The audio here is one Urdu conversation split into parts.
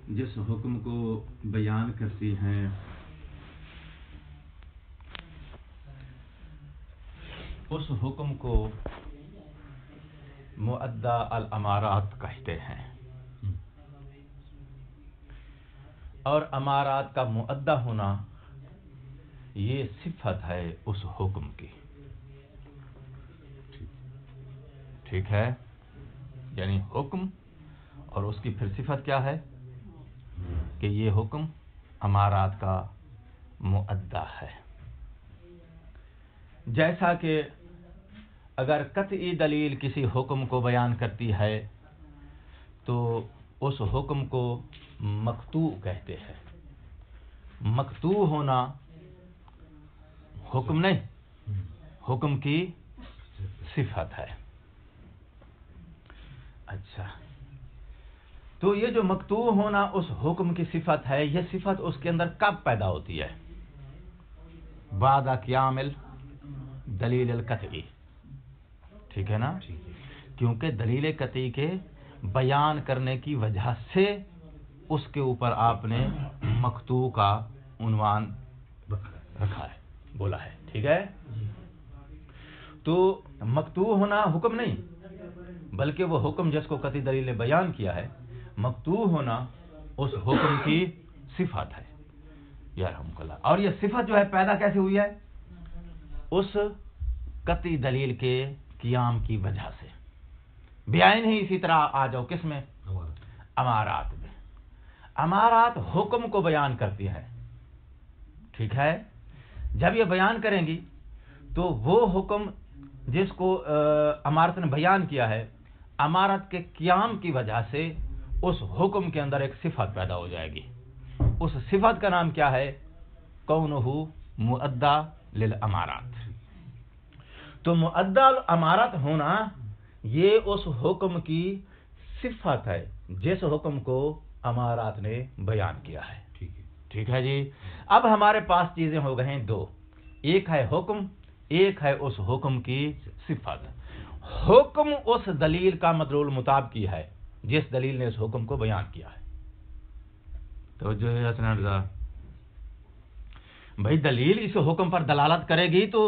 جس حکم کو بیان کرتی ہیں اس حکم کو مؤدّا الامارات کہتے ہیں، اور امارات کا مؤدّا ہونا یہ صفت ہے اس حکم کی، ٹھیک ہے؟ یعنی حکم اور اس کی پھر صفت کیا ہے کہ یہ حکم امارات کا مؤدّا ہے۔ جیسا کہ اگر قطعی دلیل کسی حکم کو بیان کرتی ہے تو اس حکم کو مقطوع کہتے ہیں۔ مقطوع ہونا حکم نہیں، حکم کی صفت ہے۔ اچھا، تو یہ جو مقطوع ہونا اس حکم کی صفت ہے، یہ صفت اس کے اندر کب پیدا ہوتی ہے؟ بعد قیام دلیل القطعی، ٹھیک ہے نا؟ کیونکہ دلیل قطعی کے بیان کرنے کی وجہ سے اس کے اوپر آپ نے مقطوع کا عنوان رکھا ہے، بولا ہے، ٹھیک ہے؟ تو مقطوع ہونا حکم نہیں، بلکہ وہ حکم جس کو قطعی دلیل نے بیان کیا ہے، مقطوع ہونا اس حکم کی صفت ہے، یا رحمک اللہ۔ اور یہ صفت جو ہے پیدا کیسے ہوئی ہے؟ اس قطعی دلیل کے قیام کی وجہ سے۔ بیان ہی اسی طرح آ جاؤ کس میں؟ امارات میں۔ امارات حکم کو بیان کرتی ہے، ٹھیک ہے؟ جب یہ بیان کریں گی تو وہ حکم جس کو امارت نے بیان کیا ہے، امارت کے قیام کی وجہ سے اس حکم کے اندر ایک صفت پیدا ہو جائے گی۔ اس صفت کا نام کیا ہے؟ کونہ مؤدّا للامارات۔ تو مؤدّا الامارات ہونا یہ اس حکم کی صفت ہے جس حکم کو امارات نے بیان کیا ہے، ٹھیک ہے جی؟ اب ہمارے پاس چیزیں ہو گئے ہیں دو، ایک ہے حکم، ایک ہے اس حکم کی صفت۔ حکم اس دلیل کا مدلول مطابقی ہے جس دلیل نے اس حکم کو بیان کیا ہے۔ توجہ ہے حسن رضا بھائی، دلیل اس حکم پر دلالت کرے گی تو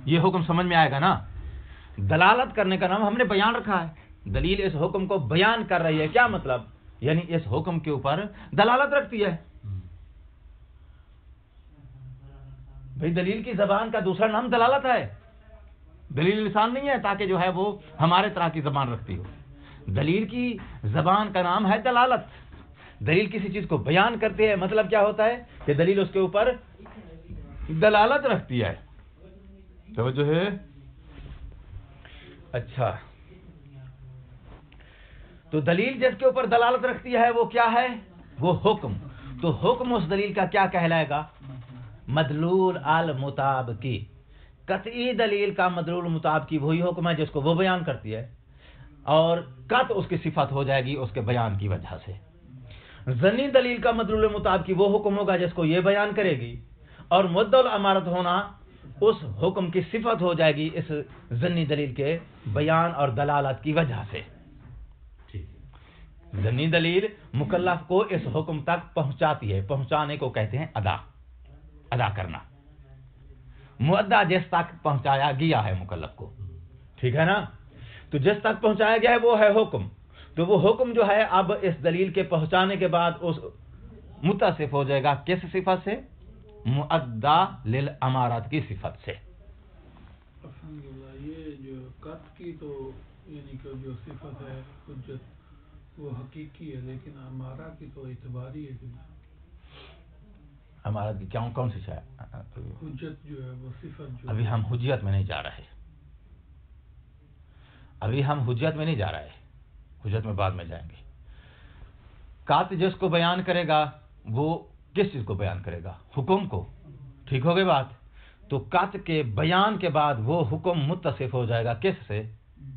یہ حکم سمجھ میں آئے گا نا۔ دلالت کرنے کا نام ہم نے بیان رکھا ہے۔ دلیل اس حکم کو بیان کر رہی ہے، کیا مطلب؟ یعنی اس حکم کے اوپر دلالت رکھتی ہے۔ بھائی دلیل کی زبان کا دوسرا نام دلالت ہے، دلیل لسان نہیں ہے تاکہ جو ہے وہ ہمارے طرح کی زبان رکھتی ہو۔ دلیل کی زبان کا نام ہے دلالت۔ دلیل کسی چیز کو بیان کرتی ہے، مطلب کیا ہوتا ہے کہ دلیل اس کے اوپر دلالت رکھتی ہے۔ توجہ ہے؟ اچھا، تو دلیل جس کے اوپر دلالت رکھتی ہے وہ کیا ہے؟ وہ حکم۔ تو حکم اس دلیل کا کیا کہلائے گا؟ مدلول المطابقی۔ قطعی دلیل کا مدلول مطابقی وہی حکم ہے جس کو وہ بیان کرتی ہے، اور قطع اس کی صفت ہو جائے گی اس کے بیان کی وجہ سے۔ ظنی دلیل کا مدلول مطابقی وہ حکم ہوگا جس کو یہ بیان کرے گی، اور مؤدّا الامارت ہونا اس حکم کی صفت ہو جائے گی اس ظنی دلیل کے بیان اور دلالت کی وجہ سے۔ ظنی دلیل مکلف کو اس حکم تک پہنچاتی ہے، پہنچانے کو کہتے ہیں ادا کرنا۔ مؤدّا جس تک پہنچایا گیا ہے مکلف کو، ٹھیک ہے نا؟ تو جس تک پہنچایا گیا ہے وہ ہے حکم۔ تو وہ حکم جو ہے اب اس دلیل کے پہنچانے کے بعد اس متصف ہو جائے گا کس صفت سے؟ مؤدّا للامارات کی صفت سے۔ یہ جو قط کی تو یعنی کہ جو صفت ہے حجت وہ حقیقی ہے، لیکن امارہ کی تو اعتباری ہے۔ امارات کی کون سی ہے؟ حجت جو ہے وہ صفت جو ابھی ہم حجیت میں نہیں جا رہے، ابھی ہم حجت میں نہیں جا رہے، حجت میں بعد میں جائیں گے۔ قط جس کو بیان کرے گا وہ کس چیز کو بیان کرے گا؟ حکم کو، ٹھیک ہو گئی بات؟ تو قط کے بیان کے بعد وہ حکم متصف ہو جائے گا کس سے؟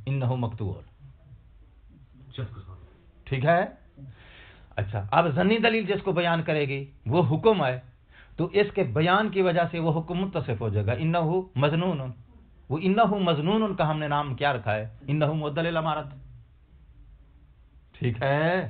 انہ مقطوع، ٹھیک ہے؟ اچھا، اب ظنی دلیل جس کو بیان کرے گی وہ حکم ہے، تو اس کے بیان کی وجہ سے وہ حکم متصف ہو جائے گا انہ مظنون۔ وہ انہ مظنون کا ہم نے نام کیا رکھا ہے؟ انہ مؤدّا للامارات، ٹھیک ہے؟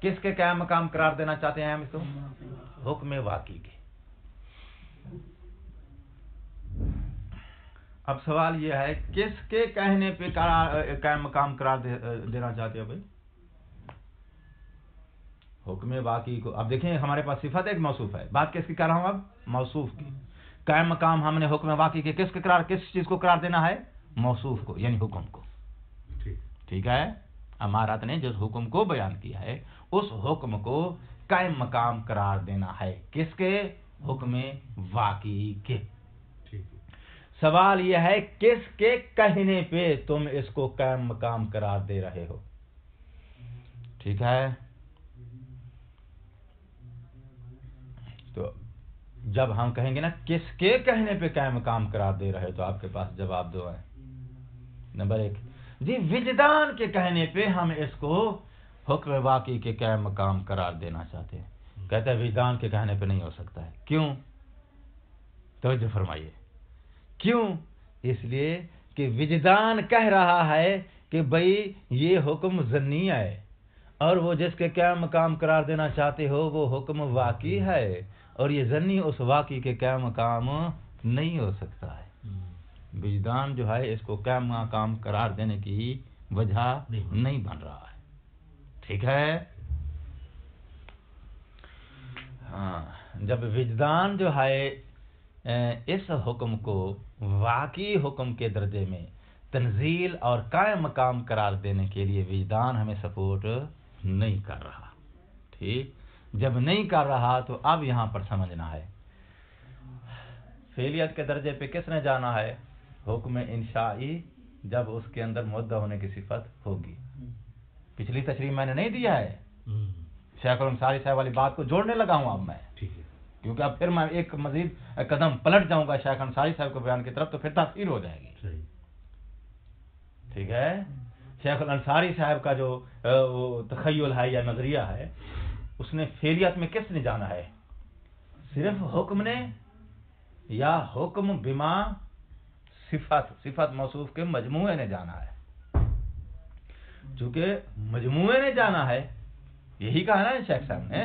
کس کے قائم مقام قرار دینا چاہتے ہیں ہم اس کو؟ حکم واقعی کے۔ اب سوال یہ ہے کس کے کہنے پہ قائم مقام قرار دینا چاہتے ہیں بھائی؟ حکم واقعی کو۔ اب دیکھیں ہمارے پاس صفت ایک موصوف ہے، بات کس کی کر رہا ہوں اب؟ موصوف کی۔ قائم مقام ہم نے حکم واقعی کے کس چیز کو قرار دینا ہے؟ موصوف کو، یعنی حکم کو۔ ٹھیک ہے، امارات نے جس حکم کو بیان کیا ہے اس حکم کو قائم مقام قرار دینا ہے، کس کے؟ حکم واقعی کے۔ سوال یہ ہے کس کے کہنے پہ تم اس کو قائم مقام قرار دے رہے ہو؟ ٹھیک ہے، تو جب ہم کہیں گے نا کس کے کہنے پہ قائم مقام قرار دے رہے تو آپ کے پاس جواب دو ہے۔ نمبر 1 جی وجدان کے کہنے پہ ہم اس کو حکم واقعی کے قائم مقام قرار دینا چاہتے ہیں۔ کہتا ہے وجدان کے کہنے پہ نہیں ہو سکتا ہے، کیوں؟ توجہ فرمائیے، کیوں؟ اس لیے کہ وجدان کہہ رہا ہے کہ بھئی یہ حکم ظنی ہے اور وہ جس کے قائم مقام قرار دینا چاہتے ہو وہ حکم واقعی ہے، اور یہ ظنی اس واقعی کے قائم مقام نہیں ہو سکتا ہے۔ وجدان جو ہے اس کو قائم مقام قرار دینے کی وجہ نہیں بن رہا ہے۔ ٹھیک ہے، ہاں، جب وجدان جو ہے اس حکم کو واقعی حکم کے درجے میں تنزیل اور قائم مقام قرار دینے کے لیے وجدان ہمیں سپورٹ نہیں کر رہا، ٹھیک، جب نہیں کر رہا تو اب یہاں پر سمجھنا ہے فعلیت کے درجے پہ کس نے جانا ہے؟ حکم انشائی، جب اس کے اندر مدعا ہونے کی صفت ہوگی۔ پچھلی تشریح میں نے نہیں دیا ہے، شیخ الانصاری صاحب والی بات کو جوڑنے لگا ہوں اب میں، کیونکہ اب پھر میں ایک مزید قدم پلٹ جاؤں گا شیخ انصاری صاحب کو بیان کی طرف تو پھر تاثیر ہو جائے گی۔ ٹھیک ہے، شیخ الانصاری صاحب کا جو تخیل ہے یا نظریہ ہے اس نے فعلیت میں کس نے جانا ہے؟ صرف حکم نے یا حکم بما صفت موصوف کے مجموعے نے جانا ہے؟ چونکہ مجموعے نے جانا ہے، یہی کہا نا شیخ صاحب نے،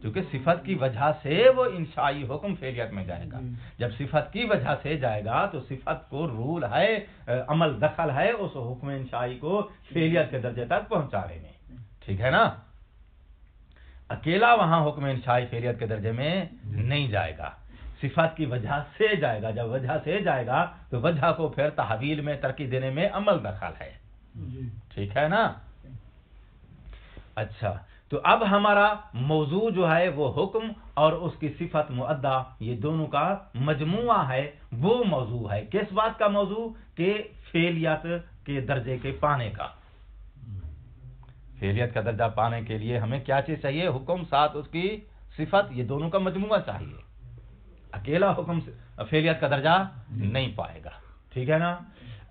چونکہ صفت کی وجہ سے وہ انشائی حکم فعلیت میں جائے گا۔ جب صفت کی وجہ سے جائے گا تو صفت کو رول ہے، عمل دخل ہے اس حکم انشائی کو فعلیت کے درجے تک پہنچانے میں۔ ٹھیک ہے نا، اکیلا وہاں حکم انشائی فعلیت کے درجے میں نہیں جائے گا، صفت کی وجہ سے جائے گا۔ جب وجہ سے جائے گا تو وجہ کو پھر تحویل میں ترقی دینے میں عمل دخل ہے۔ ٹھیک ہے نا، اچھا، تو اب ہمارا موضوع جو ہے وہ حکم اور اس کی صفت مؤدہ یہ دونوں کا مجموعہ ہے، وہ موضوع ہے کس بات کا موضوع؟ کہ فعلیت کے درجے کے پانے کا۔ فعلیت کا درجہ پانے کے لیے ہمیں کیا چیز چاہیے؟ حکم ساتھ اس کی صفت، یہ دونوں کا مجموعہ چاہیے، اکیلا حکم فعلیت کا درجہ نہیں پائے گا۔ ٹھیک ہے نا،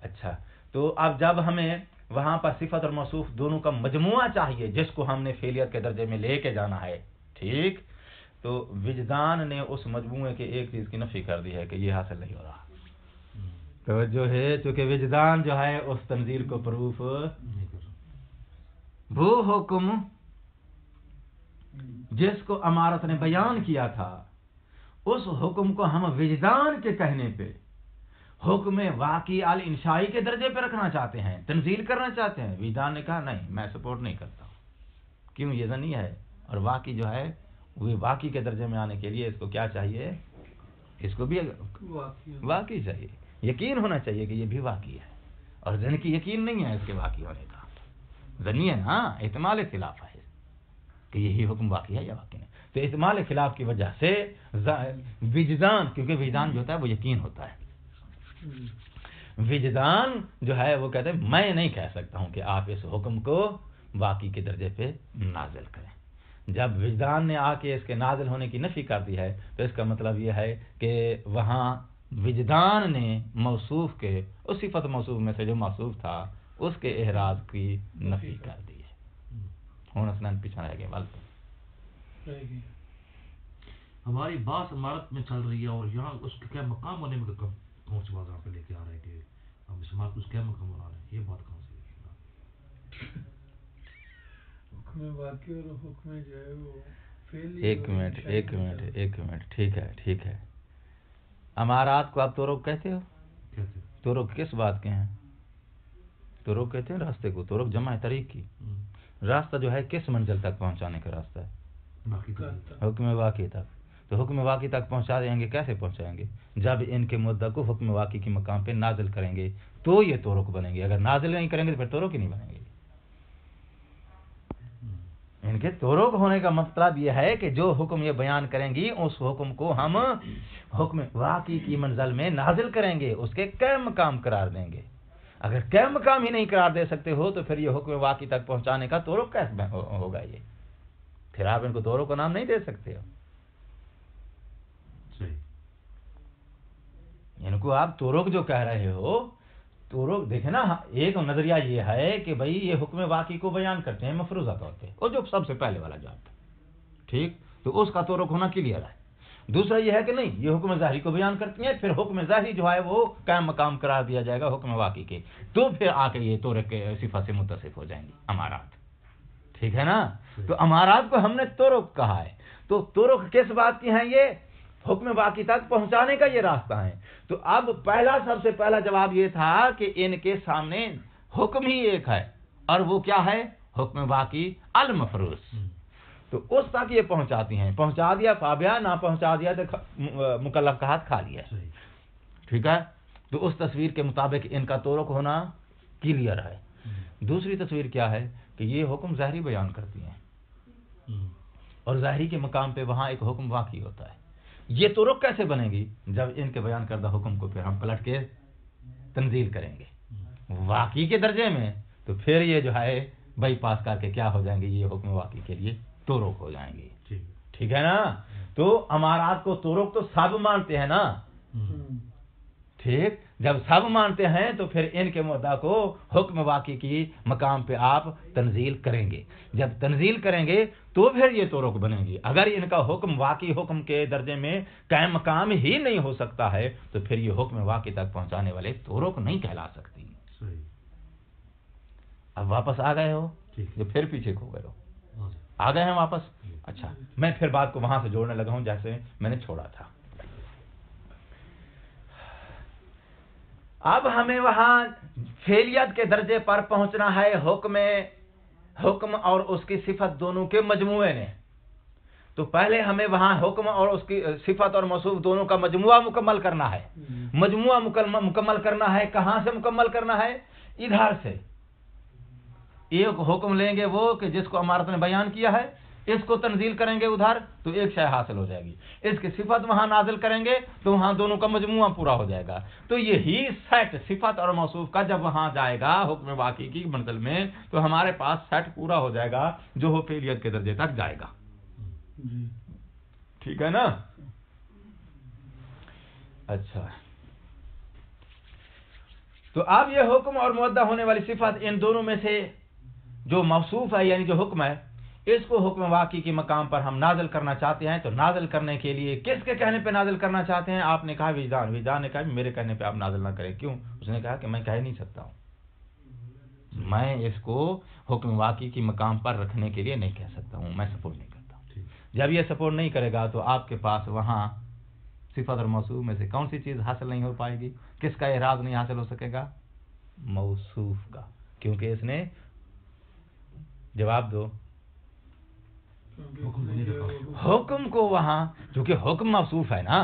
اچھا، تو اب جب ہمیں وہاں پر صفت اور موصوف دونوں کا مجموعہ چاہیے جس کو ہم نے فعلیت کے درجے میں لے کے جانا ہے، ٹھیک، تو وجدان نے اس مجموعے کے ایک چیز کی نفی کر دی ہے کہ یہ حاصل نہیں ہو رہا۔ توجہ ہے، چونکہ وجدان جو ہے اس تنزیل کو پروف وہ حکم جس کو امارت نے بیان کیا تھا اس حکم کو ہم وجدان کے کہنے پہ حکم واقعی الانشائی کے درجے پہ رکھنا چاہتے ہیں، تنزیل کرنا چاہتے ہیں۔ وجدان نے کہا نہیں، میں سپورٹ نہیں کرتا ہوں، کیوں؟ یہ ظنی ہے، اور واقعی جو ہے وہ واقعی کے درجے میں آنے کے لیے اس کو کیا چاہیے؟ اس کو بھی واقعی چاہیے، یقین ہونا چاہیے کہ یہ بھی واقعی ہے، اور ظن کی یقین نہیں ہے اس کے واقعی ہونے کا، ظنی ہے نا، احتمال خلاف ہے کہ یہی حکم واقعی ہے یا واقعی نہیں۔ تو احتمال خلاف کی وجہ سے وجدان، کیونکہ وجدان جو ہوتا ہے وہ یقین ہوتا ہے، وجدان جو ہے وہ کہتے ہیں میں نہیں کہہ سکتا ہوں کہ آپ اس حکم کو واقعی کے درجے پہ نازل کریں۔ جب وجدان نے آ کے اس کے نازل ہونے کی نفی کر دی ہے تو اس کا مطلب یہ ہے کہ وہاں وجدان نے موصوف کے اس صفت موصوف میں سے جو موصوف تھا اس کے احراز کی نفی کر دی ہے۔ ہوں اسنان پیچھے رہ گئے والد ہماری بات عمارت میں چل رہی ہے اور یہاں اس کے کیا مقام ہونے میں کون سی بات آپ پہ لے کے آ رہے ہیں کہ ہم اس عمارت کو اس کیا مقام بنا رہے ہیں؟ یہ بات کہاں سے حکم واقعی اور حکم جو ہے وہ فعلی ایک منٹ ٹھیک ہے امارات کو آپ طرق کہتے ہو؟ کہتے طرق کس بات کے ہیں؟ طرق کہتے ہیں راستے کو، طرق جمع ہے طریق کی. راستہ جو ہے کس منزل تک پہنچانے کا راستہ ہے؟ باقی تو حکم واقعی تک. تو حکم واقعی تک پہنچا دیں گے، کیسے پہنچائیں گے؟ جب ان کے مدعا کو حکم واقعی کے مقام پہ نازل کریں گے تو یہ طرق بنیں گے. اگر نازل نہیں کریں گے تو پھر طرق ہی نہیں بنیں گے. ان کے طرق ہونے کا مطلب یہ ہے کہ جو حکم یہ بیان کریں گی اس حکم کو ہم حکم واقعی کی منزل میں نازل کریں گے، اس کے قائم مقام قرار دیں گے. اگر قائم مقام ہی نہیں قرار دے سکتے ہو تو پھر یہ حکم واقعی تک پہنچانے کا طرق کیسے ہوگا؟ یہ پھر آپ ان کو طرق کا نام نہیں دے سکتے ہو. صحیح. ان کو آپ طرق جو کہہ رہے ہو، طرق دیکھیں نا، ایک نظریہ یہ ہے کہ بھئی یہ حکم واقعی کو بیان کرتے ہیں مفروضہ طور پہ، اور جو سب سے پہلے والا جواب تھا، ٹھیک، تو اس کا طرق ہونا کلیئر ہے. دوسرا یہ ہے کہ نہیں، یہ حکم ظاہری کو بیان کرتی ہیں، پھر حکم ظاہری جو ہے وہ قائم مقام قرار دیا جائے گا حکم واقعی کے، تو پھر آ کے یہ طرق کے صفت سے متصف ہو جائیں گی امارات. ٹھیک ہے نا؟ تو امارات کو ہم نے طرق کہا ہے. تو طرق کس بات کی ہیں؟ یہ حکم واقعی تک پہنچانے کا یہ راستہ ہے. تو اب سب سے پہلا جواب یہ تھا کہ ان کے سامنے حکم ہی ایک ہے، اور وہ کیا ہے؟ حکم واقعی المفروض. تو اس تک یہ پہنچاتی ہیں. پہنچا دیا فابیا، نہ پہنچا دیا تو مکلف کا ہاتھ کھا لیا. ٹھیک ہے. تو اس تصویر کے مطابق ان کا طرق ہونا کلیئر ہے. دوسری تصویر کیا ہے کہ یہ حکم ظاہری بیان کرتی ہیں، اور ظاہری کے مقام پہ وہاں ایک حکم واقعی ہوتا ہے. یہ طرق کیسے بنے گی؟ جب ان کے بیان کردہ حکم کو پھر ہم پلٹ کے تنزیل کریں گے واقعی کے درجے میں، تو پھر یہ جو ہے بائی پاس کر کے کیا ہو جائیں گے؟ یہ حکم واقعی کے لیے طرق ہو جائیں گے. ٹھیک ہے نا؟ تو امارات کو طرق تو سب مانتے ہیں نا. ٹھیک. جب سب مانتے ہیں تو پھر ان کے مدعا کو حکم واقعی کی مقام پہ آپ تنزیل کریں گے. جب تنزیل کریں گے تو پھر یہ طرق بنے گی. اگر ان کا حکم واقعی حکم کے درجے میں قائم مقام ہی نہیں ہو سکتا ہے تو پھر یہ حکم واقعی تک پہنچانے والے طرق نہیں کہلا سکتی. اب واپس آ گئے ہو؟ جو پھر پیچھے کھو گئے ہو؟ آ گئے ہیں واپس؟ اچھا، میں پھر بات کو وہاں سے جوڑنے لگا ہوں جیسے میں نے چھوڑا تھا. اب ہمیں وہاں فعلیت کے درجے پر پہنچنا ہے حکم اور اس کی صفت دونوں کے مجموعے نے. تو پہلے ہمیں وہاں حکم اور اس کی صفت اور موصوف دونوں کا مجموعہ مکمل کرنا ہے. مجموعہ مکمل کرنا ہے. کہاں سے مکمل کرنا ہے؟ ادھر سے. ایک حکم لیں گے وہ کہ جس کو امارت نے بیان کیا ہے، اس کو تنزیل کریں گے ادھر تو ایک شے حاصل ہو جائے گی. اس کی صفت وہاں نازل کریں گے تو وہاں دونوں کا مجموعہ پورا ہو جائے گا. تو یہی سیٹ صفت اور موصوف کا جب وہاں جائے گا حکم واقعی کی منزل میں تو ہمارے پاس سیٹ پورا ہو جائے گا جو ہو فعلیت کے درجے تک جائے گا. ٹھیک ہے نا؟ اچھا، تو اب یہ حکم اور مودع ہونے والی صفت ان دونوں میں سے جو موصوف ہے یعنی جو حکم ہے، اس کو حکم واقعی کے مقام پر ہم نازل کرنا چاہتے ہیں. تو نازل کرنے کے لیے کس کے کہنے پہ نازل کرنا چاہتے ہیں؟ آپ نے کہا وجدان نے کہا میرے کہنے پہ آپ نازل نہ کریں. کیوں؟ اس نے کہا کہ میں کہہ نہیں سکتا ہوں، میں اس کو حکم واقعی کی مقام پر رکھنے کے لیے نہیں کہہ سکتا ہوں، میں سپورٹ نہیں کرتا ہوں. جب یہ سپورٹ نہیں کرے گا تو آپ کے پاس وہاں صفت اور موصوف میں سے کون سی چیز حاصل نہیں ہو پائے گی؟ کس کا اعراض نہیں حاصل ہو سکے گا؟ موصوف کا. کیونکہ اس نے جواب دو حکم کو وہاں، چونکہ حکم موصوف ہے نا،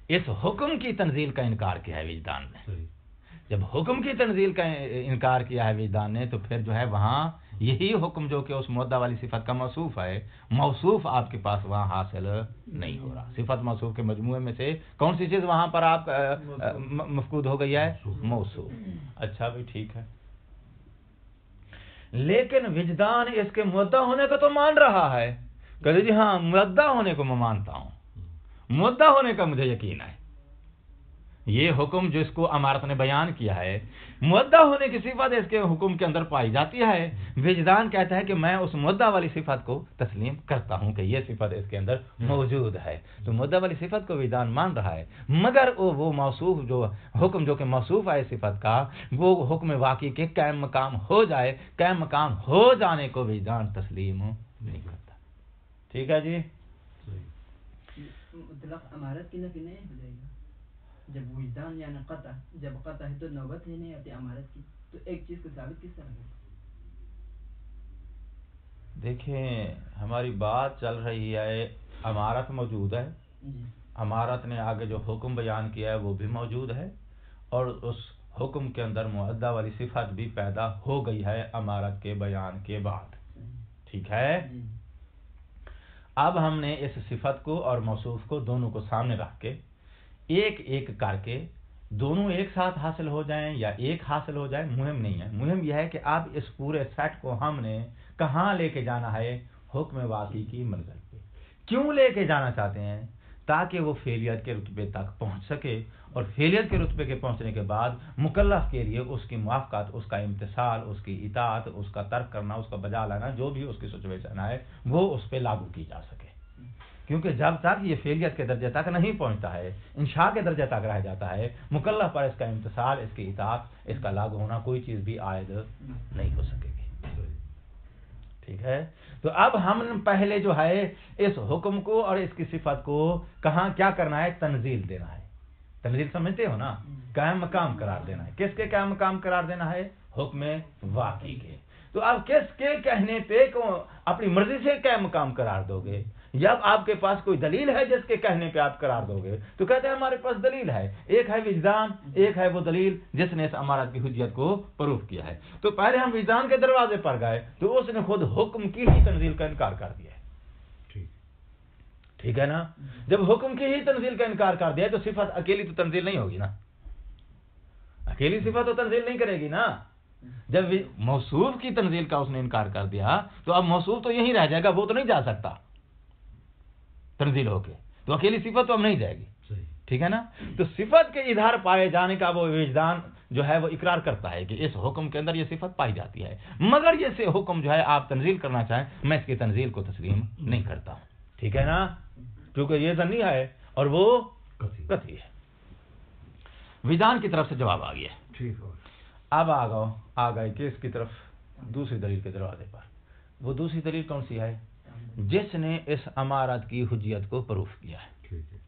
اس حکم کی تنزیل کا انکار کیا ہے وجدان نے. جب حکم کی تنزیل کا انکار کیا ہے وجدان نے تو پھر جو ہے وہاں یہی حکم جو کہ اس مودع والی صفت کا موصوف ہے، موصوف آپ کے پاس وہاں حاصل نہیں ہو رہا. صفت موصوف کے مجموعے میں سے کون سی چیز وہاں پر آپ مفقود ہو گئی ہے؟ موصوف. اچھا بھائی ٹھیک ہے، لیکن وجدان اس کے مودع ہونے کو تو مان رہا ہے. کہتے جی ہاں مودع ہونے کو میں مانتا ہوں، مودع ہونے کا مجھے یقین ہے. یہ حکم جو اس کو امارت نے بیان کیا ہے، مدعا ہونے کی صفت اس کے حکم کے اندر پائی جاتی ہے، وجدان کہتا ہے کہ میں اس مدعا والی صفت کو تسلیم کرتا ہوں کہ یہ صفت اس کے اندر موجود ہے، تو مدعا والی صفت کو وجدان مان رہا ہے، مگر وہ موصوف جو حکم جو کہ موصوف ہے صفت کا، وہ حکم واقعی کے قائم مقام ہو جائے، قائم مقام ہو جانے کو وجدان تسلیم نہیں کرتا۔ ٹھیک ہے جی؟ مطلق امارت کی نفی نہیں ہو جائے گا جب وجدان یعنی قطع، جب قطع ہے تو نوبت ہی نہیں آتی امارت کی، تو ایک چیز کو ثابت کس طرح کرے؟ دیکھیں ہماری بات چل رہی ہے، امارت موجود ہے، جی امارت نے آگے جو حکم بیان کیا ہے وہ بھی موجود ہے، اور اس حکم کے اندر معدہ والی صفت بھی پیدا ہو گئی ہے امارت کے بیان کے بعد۔ ٹھیک ہے؟ جی اب ہم نے اس صفت کو اور موصوف کو دونوں کو سامنے رکھ کے ایک ایک کر کے دونوں ایک ساتھ حاصل ہو جائیں یا ایک حاصل ہو جائے مہم نہیں ہے، مہم یہ ہے کہ اب اس پورے سیٹ کو ہم نے کہاں لے کے جانا ہے؟ حکم واقعی کی منزل پہ۔ کیوں لے کے جانا چاہتے ہیں؟ تاکہ وہ فعلیت کے رتبے تک پہنچ سکے، اور فعلیت کے رتبے کے پہنچنے کے بعد مکلف کے لیے اس کی موافقت، اس کا امتثال، اس کی اطاعت، اس کا ترک کرنا، اس کا بجا لانا، جو بھی اس کی سچویشن ہے وہ اس پہ لاگو کی جا سکے، کیونکہ جب تک یہ فعلیت کے درجے تک نہیں پہنچتا ہے، انشاء کے درجے تک رہ جاتا ہے، مکلف پر اس کا امتثال، اس کی اطاعت، اس کا لاگو ہونا کوئی چیز بھی عائد نہیں ہو سکے گی۔ ٹھیک ہے؟ تو اب ہم پہلے جو ہے اس حکم کو اور اس کی صفت کو کہاں کیا کرنا ہے؟ تنزیل دینا ہے۔ تنزیل سمجھتے ہو نا؟ قائم مقام قرار دینا ہے۔ کس کے قائم مقام قرار دینا ہے؟ حکم واقعی کے۔ تو اب کس کے کہنے پہ اپنی مرضی سے قائم مقام قرار دو گے؟ جب آپ کے پاس کوئی دلیل ہے جس کے کہنے پہ آپ قرار دو گے تو کہتے ہیں ہمارے پاس دلیل ہے، ایک ہے وجدان، ایک ہے وہ دلیل جس نے اس امارت کی حجیت کو پروف کیا ہے۔ تو پہلے ہم وجدان کے دروازے پر گئے تو اس نے خود حکم کی ہی تنزیل کا انکار کر دیا ہے۔ ٹھیک ہے نا؟ جب حکم کی ہی تنزیل کا انکار کر دیا تو صفت اکیلی تو تنزیل نہیں ہوگی نا، اکیلی صفت تو تنزیل نہیں کرے گی نا۔ جب موصوف کی تنزیل کا اس نے انکار کر دیا تو اب موصوف تو یہیں رہ جائے گا، وہ تو نہیں جا سکتا تنزیل ہو کے، تو اکیلی صفت تو اب نہیں جائے گی۔ ٹھیک ہے نا؟ تو صفت کے ادھار پائے جانے کا وہ وجدان جو ہے وہ اقرار کرتا ہے کہ اس حکم کے اندر یہ صفت پائی جاتی ہے، مگر یہ سے حکم جو ہے آپ تنزیل کرنا چاہیں، میں اس کی تنزیل کو تسلیم نہیں کرتا ہوں۔ ٹھیک ہے نا؟ کیونکہ یہ ظنی ہے اور وہ قطعی ہے۔ وجدان کی طرف سے جواب آ گیا۔ ٹھیک ہے، اب آ گئے کس کی طرف؟ دوسری دلیل کے دروازے پر۔ وہ دوسری دلیل کون سی ہے؟ جس نے اس امارت کی حجیت کو پروف کیا ہے۔ ٹھیک ہے،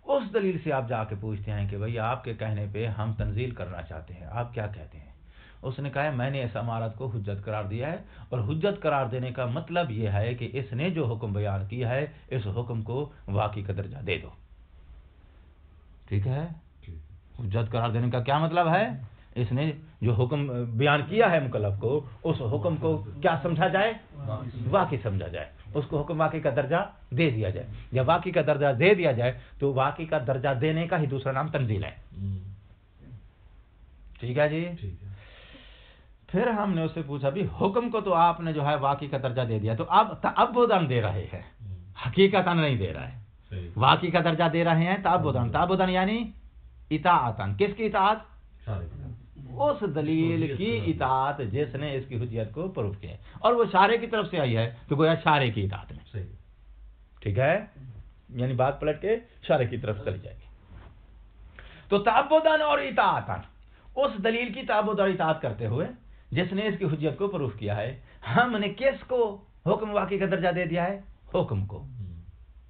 اس دلیل سے آپ جا کے پوچھتے ہیں کہ بھئی آپ کے کہنے پہ ہم تنزیل کرنا چاہتے ہیں، آپ کیا کہتے ہیں؟ اس نے کہا میں نے اس امارت کو حجت قرار دیا ہے، اور حجت قرار دینے کا مطلب یہ ہے کہ اس نے جو حکم بیان کیا ہے اس حکم کو واقعی کا درجہ دے دو۔ ٹھیک ہے؟ حجت قرار دینے کا کیا مطلب ہے؟ اس نے جو حکم بیان کیا ہے مکلف کو، اس حکم کو کیا سمجھا جائے؟ واقعی سمجھا جائے، اس کو حکم واقعی کا درجہ دے دیا جائے۔ جب واقعی کا درجہ دے دیا جائے تو واقعی کا درجہ دینے کا ہی دوسرا نام تنزیل ہے۔ ٹھیک ہے جی؟ ٹھیک ہے، پھر ہم نے اس سے پوچھا بھی حکم کو تو آپ نے جو ہے واقعی کا درجہ دے دیا، تو اب تعبداً دے رہے ہیں، حقیقتاً نہیں دے رہا ہے۔ واقعی کا درجہ دے رہے ہیں تعبداً یعنی اطاعتاً۔ کس کی اطاعت؟ اس دلیل کی اطاعت جس نے اس کی حجیت کو پروف کیا ہے، اور وہ شارع کی طرف سے آئی ہے تو گویا شارع کی اطاعت میں۔ ٹھیک ہے؟ یعنی بات پلٹ کے شارع کی طرف چلی جائے گی۔ تو تعبداً اور اطاعتاً اس دلیل کی تعبد اور اطاعت کرتے ہوئے جس نے اس کی حجیت کو پروف کیا ہے، ہم نے کس کو حکم واقعی کا درجہ دے دیا ہے؟ حکم کو۔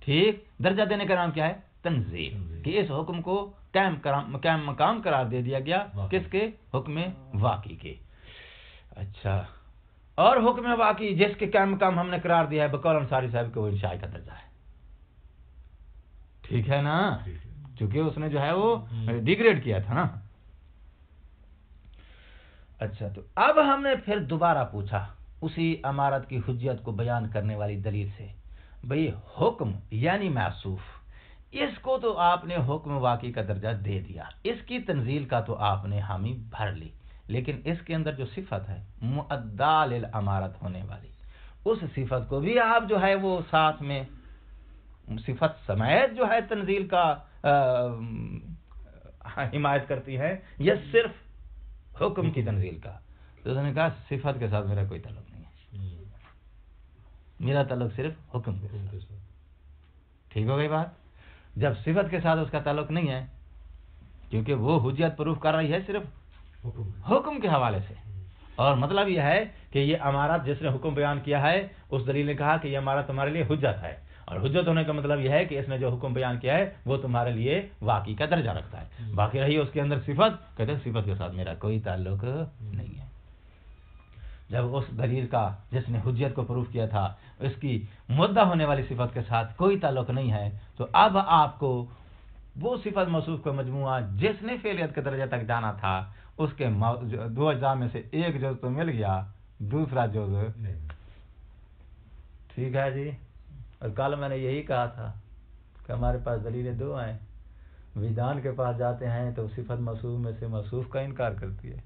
ٹھیک، درجہ دینے کا نام کیا ہے؟ تنزیل، کہ اس حکم کو قائم مقام قرار دے دیا گیا، کس کے؟ حکم واقعی کے۔ اچھا، اور حکم واقعی جس کے قائم مقام ہم نے قرار دیا ہے بقول انصاری صاحب کے، وہ انشاء کا درجہ ہے۔ ٹھیک ہے نا؟ چونکہ اس نے جو ہے وہ ڈیگریڈ کیا تھا نا۔ اچھا، تو اب ہم نے پھر دوبارہ پوچھا اسی امارت کی حجیت کو بیان کرنے والی دلیل سے، بھئی حکم یعنی موصوف، اس کو تو آپ نے حکم واقعی کا درجہ دے دیا، اس کی تنزیل کا تو آپ نے حامی بھر لی، لیکن اس کے اندر جو صفت ہے مؤدّا للامارت ہونے والی، اس صفت کو بھی آپ جو ہے وہ ساتھ میں صفت سمیت جو ہے تنزیل کا حمایت کرتی ہے یا صرف حکم کی تنزیل کا؟ تو انہوں نے کہا صفت کے ساتھ میرا کوئی تعلق نہیں ہے، میرا تعلق صرف حکم کے ساتھ۔ ٹھیک ہو گئی بات؟ جب صفت کے ساتھ اس کا تعلق نہیں ہے، کیونکہ وہ حجت پروف کر رہی ہے صرف حکم کے حوالے سے، اور مطلب یہ ہے کہ یہ امارات جس نے حکم بیان کیا ہے اس دلیل نے کہا کہ یہ امارات تمہارے لیے حجت ہے، اور حجت ہونے کا مطلب یہ ہے کہ اس نے جو حکم بیان کیا ہے وہ تمہارے لیے واقعی کا درجہ رکھتا ہے۔ باقی رہی اس کے اندر صفت، کہتے ہیں صفت کے ساتھ میرا کوئی تعلق نہیں ہے۔ جب اس دلیل کا جس نے حجت کو پروف کیا تھا اس کی مدعا ہونے والی صفت کے ساتھ کوئی تعلق نہیں ہے، تو اب آپ کو وہ صفت موصوف کا مجموعہ جس نے فعلیت کے درجے تک جانا تھا اس کے دو اجزاء میں سے ایک جز تو مل گیا، دوسرا جز ٹھیک ہے جی۔ اور کل میں نے یہی کہا تھا کہ ہمارے پاس دلیلیں دو ہیں، وجدان کے پاس جاتے ہیں تو صفت موصوف میں سے موصوف کا انکار کرتی ہے،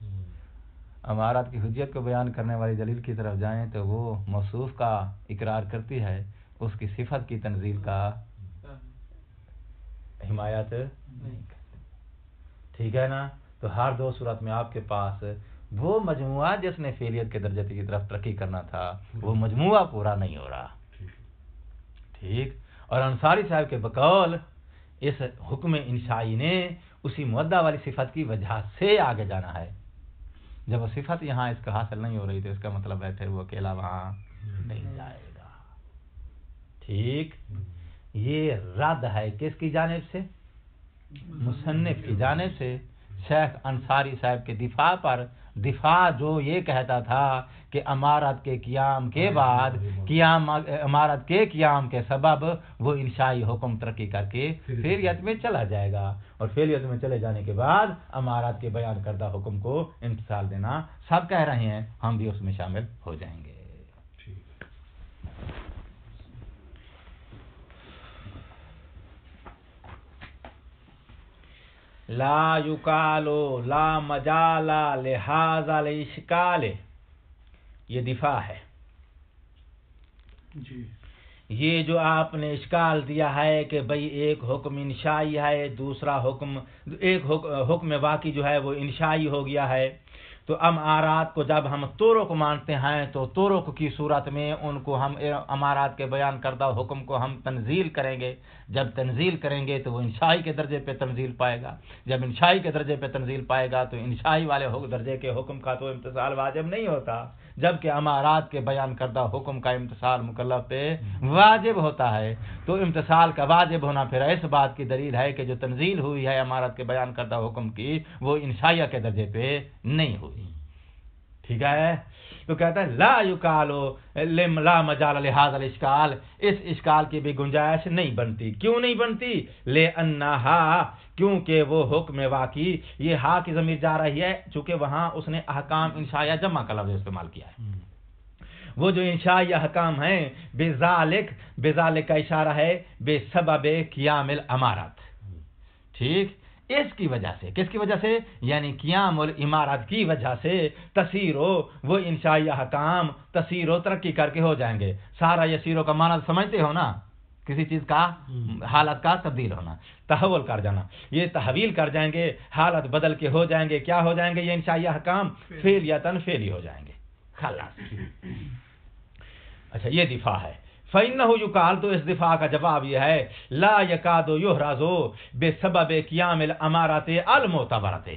امارات کی حجت کو بیان کرنے والی دلیل کی طرف جائیں تو وہ موصوف کا اقرار کرتی ہے، اس کی صفت کی تنزیل کا حمایت نہیں کرتی۔ ٹھیک ہے نا؟ تو ہر دو صورت میں آپ کے پاس وہ مجموعہ جس نے فعلیت کے درجے کی طرف ترقی کرنا تھا وہ مجموعہ پورا نہیں ہو رہا۔ ٹھیک، اور انصاری صاحب کے بقول اس حکم انشائی نے اسی مدعا والی صفت کی وجہ سے آگے جانا ہے۔ جب وہ صفت یہاں اس کا حاصل نہیں ہو رہی تو اس کا مطلب ہے پھر وہ اکیلا وہاں نہیں جائے گا۔ ٹھیک، یہ رد ہے کس کی جانب سے؟ مصنف کی جانب سے شیخ انصاری صاحب کے دفاع پر، دفاع جو یہ کہتا تھا کہ امارت کے قیام کے بعد امارت کے قیام کے سبب وہ انشائی حکم ترقی کر کے فعلیت میں چلا جائے گا، اور فعلیت میں چلے جانے کے بعد امارات کے بیان کردہ حکم کو امتثال دینا، سب کہہ رہے ہیں ہم بھی اس میں شامل ہو جائیں گے۔ لا یقالو لا مجالا لہذا الاشکال، یہ دفاع ہے۔ جی یہ جو آپ نے اشکال دیا ہے کہ بھئی ایک حکم انشائی ہے، دوسرا حکم، ایک حکم واقعی جو ہے وہ انشائی ہو گیا ہے، تو امارات کو جب ہم طرق مانتے ہیں تو طرق کی صورت میں ان کو ہم امارات کے بیان کردہ حکم کو ہم تنزیل کریں گے، جب تنزیل کریں گے تو وہ انشائی کے درجے پہ تنزیل پائے گا، جب انشائی کے درجے پہ تنزیل پائے گا تو انشائی والے درجے کے حکم کا تو امتثال واجب نہیں ہوتا، جبکہ امارات کے بیان کردہ حکم کا امتثال مکلف پہ واجب ہوتا ہے۔ تو امتثال کا واجب ہونا پھر اس بات کی دلیل ہے کہ جو تنزیل ہوئی ہے امارات کے بیان کردہ حکم کی وہ انشائیہ کے درجے پہ نہیں ہوئی۔ ٹھیک ہے؟ تو کہتا ہے لا یقالو لا مجال لہذا الاشکال، اس اشکال کی بھی گنجائش نہیں بنتی۔ کیوں نہیں بنتی؟ لأنہا، کیونکہ وہ حکم واقعی، یہ ہا کی ضمیر جا رہی ہے چونکہ وہاں اس نے احکام انشائیہ جمع کا لفظ استعمال کیا ہے، وہ جو انشائی احکام ہیں بذالک کا اشارہ ہے بے سبب قیام الامارات۔ ٹھیک، اس کی وجہ سے، کس کی وجہ سے؟ یعنی قیام الامارات کی وجہ سے تسیرو، وہ انشائی احکام تسیرو ترقی کر کے ہو جائیں گے۔ سارا یسیرو کا معنی سمجھتے ہو نا، کسی چیز کا حالت کا تبدیل ہونا، تحول کر جانا، یہ تحویل کر جائیں گے، حالت بدل کے ہو جائیں گے۔ کیا ہو جائیں گے یہ انشائی احکام؟ فعلیتاً فعلی ہو جائیں گے، خلاص۔ اچھا، یہ دفاع ہے۔ فَإِنَّهُ يُقَالُ، تو اس دفاع کا جواب یہ ہے لا يَكَادُ يُحْرَزُ بِسَبَبِ قِيَامِ الْأَمَارَةِ الْمُعْتَبَرَةِ،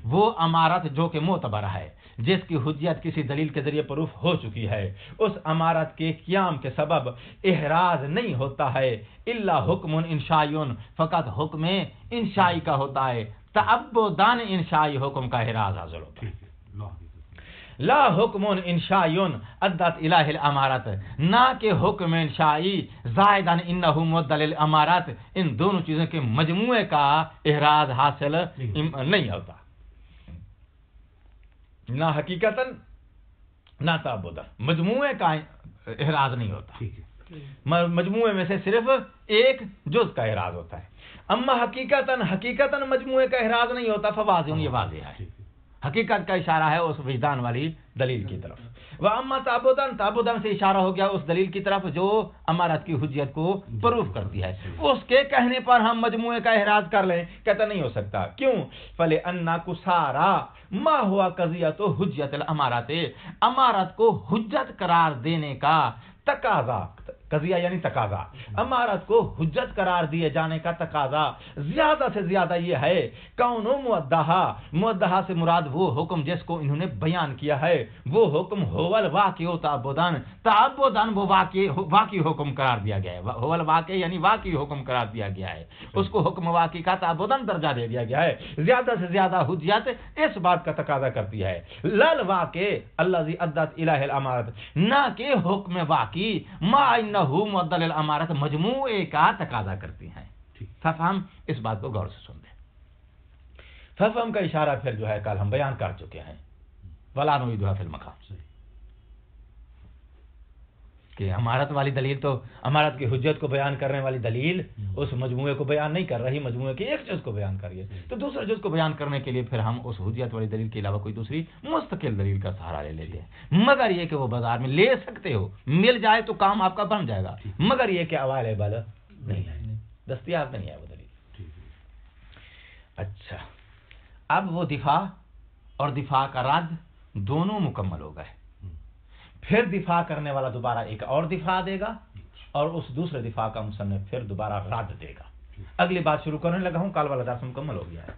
وہ امارت جو کہ معتبر ہے، جس کی حجت کسی دلیل کے ذریعے پروف ہو چکی ہے، اس امارت کے قیام کے سبب احراز نہیں ہوتا ہے، الا حکم انشائی، فقط حکم انشائی کا ہوتا ہے، تعبدان انشائی حکم کا احراز حاصل ہوتا ہے۔ لا حکم انشائی عدت الہ الامارات، نہ کہ حکم انشائی زائدن انہ مدل الامارات، ان دونوں چیزوں کے مجموعے کا احراز حاصل نہیں ہوتا، نہ حقیقتاً نہ تعبداً، مجموعے کا احراز نہیں ہوتا، مجموعے میں سے صرف ایک جز کا احراز ہوتا ہے۔ اما حقیقتاً مجموعے کا احراز نہیں ہوتا، فواضح، یہ واضح ہے۔ حقیقت کا اشارہ ہے اس وجدان والی دلیل کی طرف. وَأَمَّا تَعْبُدًا، تعبدن سے اشارہ ہو گیا اس دلیل کی طرف جو امارت کی حجیت کو پروف کرتی ہے. اس کے کہنے پر ہم مجموعے کا احراز کر لیں، کہتا نہیں ہو سکتا. کیوں؟ فَلِأَنَّ كُسَارَى مَا هُوَ قَضِيَّةُ حُجَّةِ الْأَمَارَةِ، امارت کو حجت قرار دینے کا تقاضا، قضیہ یعنی تقاضا، امارت کو حجت قرار دیے جانے کا تقاضا زیادہ سے زیادہ یہ ہے کون مودہا، مودہا سے مراد وہ حکم جس کو انہوں نے بیان کیا ہے، وہ حکم ہول واقع تعبدان، تعبدان وہ واقعی حکم قرار دیا گیا ہے. ہول واقع یعنی واقعی حکم قرار دیا گیا ہے، اس کو حکم واقعی کا تعبدان درجہ دے دیا گیا ہے. زیادہ سے زیادہ حجت اس بات کا تقاضا کرتی ہے لل واقع الذی ادت الہ الامارت، نہ کہ حکم واقعی ما انہ معدل الامارت مجموعے کا تقاضا کرتی ہیں. فہم اس بات کو غور سے سن لیں. فہم کا اشارہ پھر جو ہے کل ہم بیان کر چکے ہیں، ولا نعیدھا فی المقام، کہ امارت والی دلیل تو امارت کی حجت کو بیان کرنے والی دلیل اس مجموعے کو بیان نہیں کر رہی، مجموعے کی ایک جز کو بیان کر رہی ہے. تو دوسرے جز کو بیان کرنے کے لیے پھر ہم اس حجت والی دلیل کے علاوہ کوئی دوسری مستقل دلیل کا سہارا لے لیتے ہیں، مگر یہ کہ وہ بازار میں لے سکتے ہو، مل جائے تو کام آپ کا بن جائے گا، مگر یہ کہ اویلیبل نہیں ہے، دستیاب نہیں ہے وہ دلیل. اچھا، اب وہ دفاع اور دفاع کا رد دونوں مکمل ہو گئے. پھر دفاع کرنے والا دوبارہ ایک اور دفاع دے گا اور اس دوسرے دفاع کا مصنف پھر دوبارہ رد دے گا. اگلی بات شروع کرنے لگا ہوں، کال والا درس مکمل ہو گیا ہے.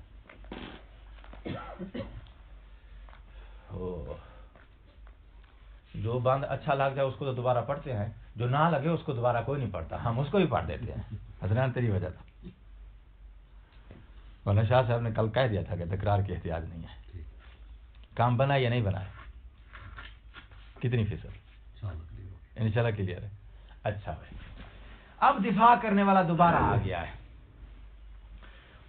جو بند اچھا لگ جائے اس کو تو دوبارہ پڑھتے ہیں، جو نہ لگے اس کو دوبارہ کوئی نہیں پڑھتا، ہم اس کو ہی پڑھ دیتے ہیں. حضران تیری وجہ تھا، مولانا شاہ صاحب نے کل کہہ دیا تھا کہ تکرار کی احتیاج نہیں ہے. کام بنا یا نہیں بنا ہے؟ کتنی فیصد؟ انشاءاللہ کلیئر ہے. اچھا بھائی، اب دفاع کرنے والا دوبارہ آ گیا ہے.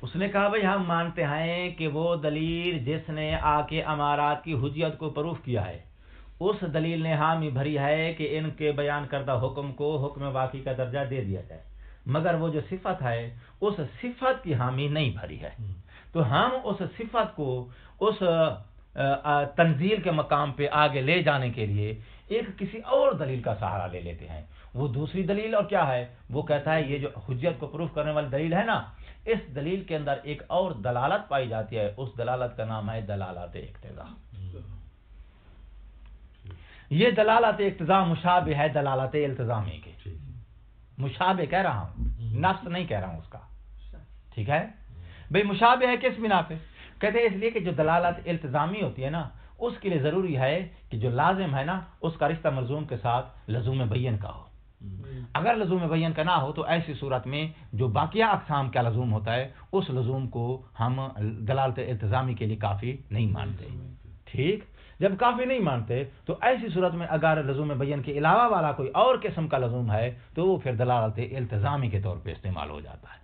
اس نے کہا بھائی ہم مانتے ہیں کہ وہ دلیل جس نے آ کے امارات کی حجیت کو پروف کیا ہے، اس دلیل نے حامی بھری ہے کہ ان کے بیان کردہ حکم کو حکم واقعی کا درجہ دے دیا جائے، مگر وہ جو صفت ہے اس صفت کی حامی نہیں بھری ہے. تو ہم اس صفت کو اس تنزیل کے مقام پہ آگے لے جانے کے لیے ایک کسی اور دلیل کا سہارا لے لیتے ہیں. وہ دوسری دلیل اور کیا ہے؟ وہ کہتا ہے یہ جو حجت کو پروف کرنے والی دلیل ہے نا، اس دلیل کے اندر ایک اور دلالت پائی جاتی ہے، اس دلالت کا نام ہے دلالت اقتضاء. یہ دلالت اقتضاء مشابہ ہے دلالت التزامی کے. مشابہ کہہ رہا ہوں، نفس نہیں کہہ رہا ہوں اس کا. ٹھیک ہے بھئی، مشابہ ہے کس بنا پہ؟ کہتے ہیں اس لیے کہ جو دلالت التزامی ہوتی ہے نا، اس کے لیے ضروری ہے کہ جو لازم ہے نا اس کا رشتہ ملزوم کے ساتھ لزوم بین کا ہو. اگر لزوم بین کا نہ ہو تو ایسی صورت میں جو باقیہ اقسام کا لزوم ہوتا ہے اس لزوم کو ہم دلالت التزامی کے لیے کافی نہیں مانتے. ٹھیک، جب کافی نہیں مانتے تو ایسی صورت میں اگر لزوم بین کے علاوہ والا کوئی اور قسم کا لزوم ہے تو وہ پھر دلالت التزامی کے طور پہ استعمال ہو جاتا ہے.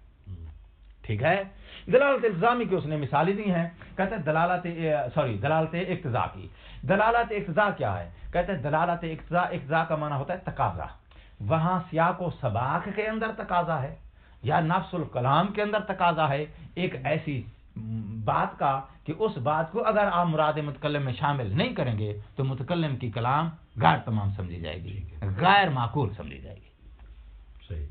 ٹھیک ہے، دلالت التزامی کی اس نے مثالیں دی ہیں. کہتے ہیں دلالت اقتضاء کی. دلالت اقتضاء کیا ہے؟ کہتے ہیں دلالت اقتضاء کا معنی ہوتا ہے تقاضا. وہاں سیاق و سباق کے اندر تقاضا ہے یا نفس الکلام کے اندر تقاضا ہے ایک ایسی بات کا کہ اس بات کو اگر آپ مراد متکلم میں شامل نہیں کریں گے تو متکلم کی کلام غیر تمام سمجھی جائے گی، غیر معقول سمجھی جائے گی. صحیح،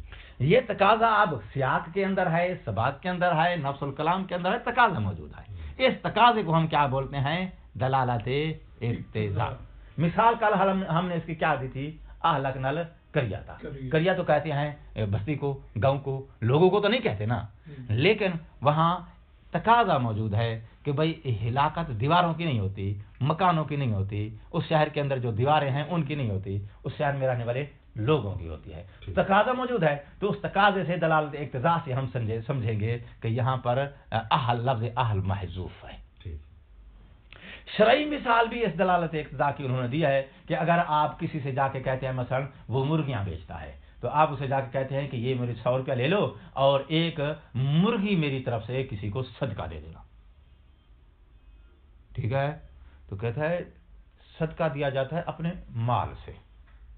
یہ تقاضا اب سیاق کے اندر ہے، سباق کے اندر ہے، نفس الکلام کے اندر ہے، تقاضا موجود ہے. اس تقاضے کو ہم کیا بولتے ہیں؟ دلالت اقتضاء. مثال کل ہم نے اس کی کیا دی تھی؟ اہلک نل کریا تھا. کریا تو کہتے ہیں بستی کو، گاؤں کو، لوگوں کو تو نہیں کہتے نا، لیکن وہاں تقاضا موجود ہے کہ بھائی ہلاکت دیواروں کی نہیں ہوتی، مکانوں کی نہیں ہوتی، اس شہر کے اندر جو دیواریں ہیں ان کی نہیں ہوتی، اس شہر میں رہنے والے لوگوں کی ہوتی ہے. تقاضا موجود ہے تو اس تقاضے سے دلالت اقتضاء سے ہم سمجھیں گے کہ یہاں پر اہل لفظ اہل محذوف ہے. شرعی مثال بھی اس دلالت اقتضاء کی انہوں نے دی ہے کہ اگر آپ کسی سے جا کے کہتے ہیں مثلا وہ مرغیاں بیچتا ہے تو آپ اسے جا کے کہتے ہیں کہ یہ میرے 100 روپیہ لے لو اور ایک مرغی میری طرف سے کسی کو صدقہ دے دینا. ٹھیک ہے، تو کہتا ہے صدقہ دیا جاتا ہے اپنے مال سے،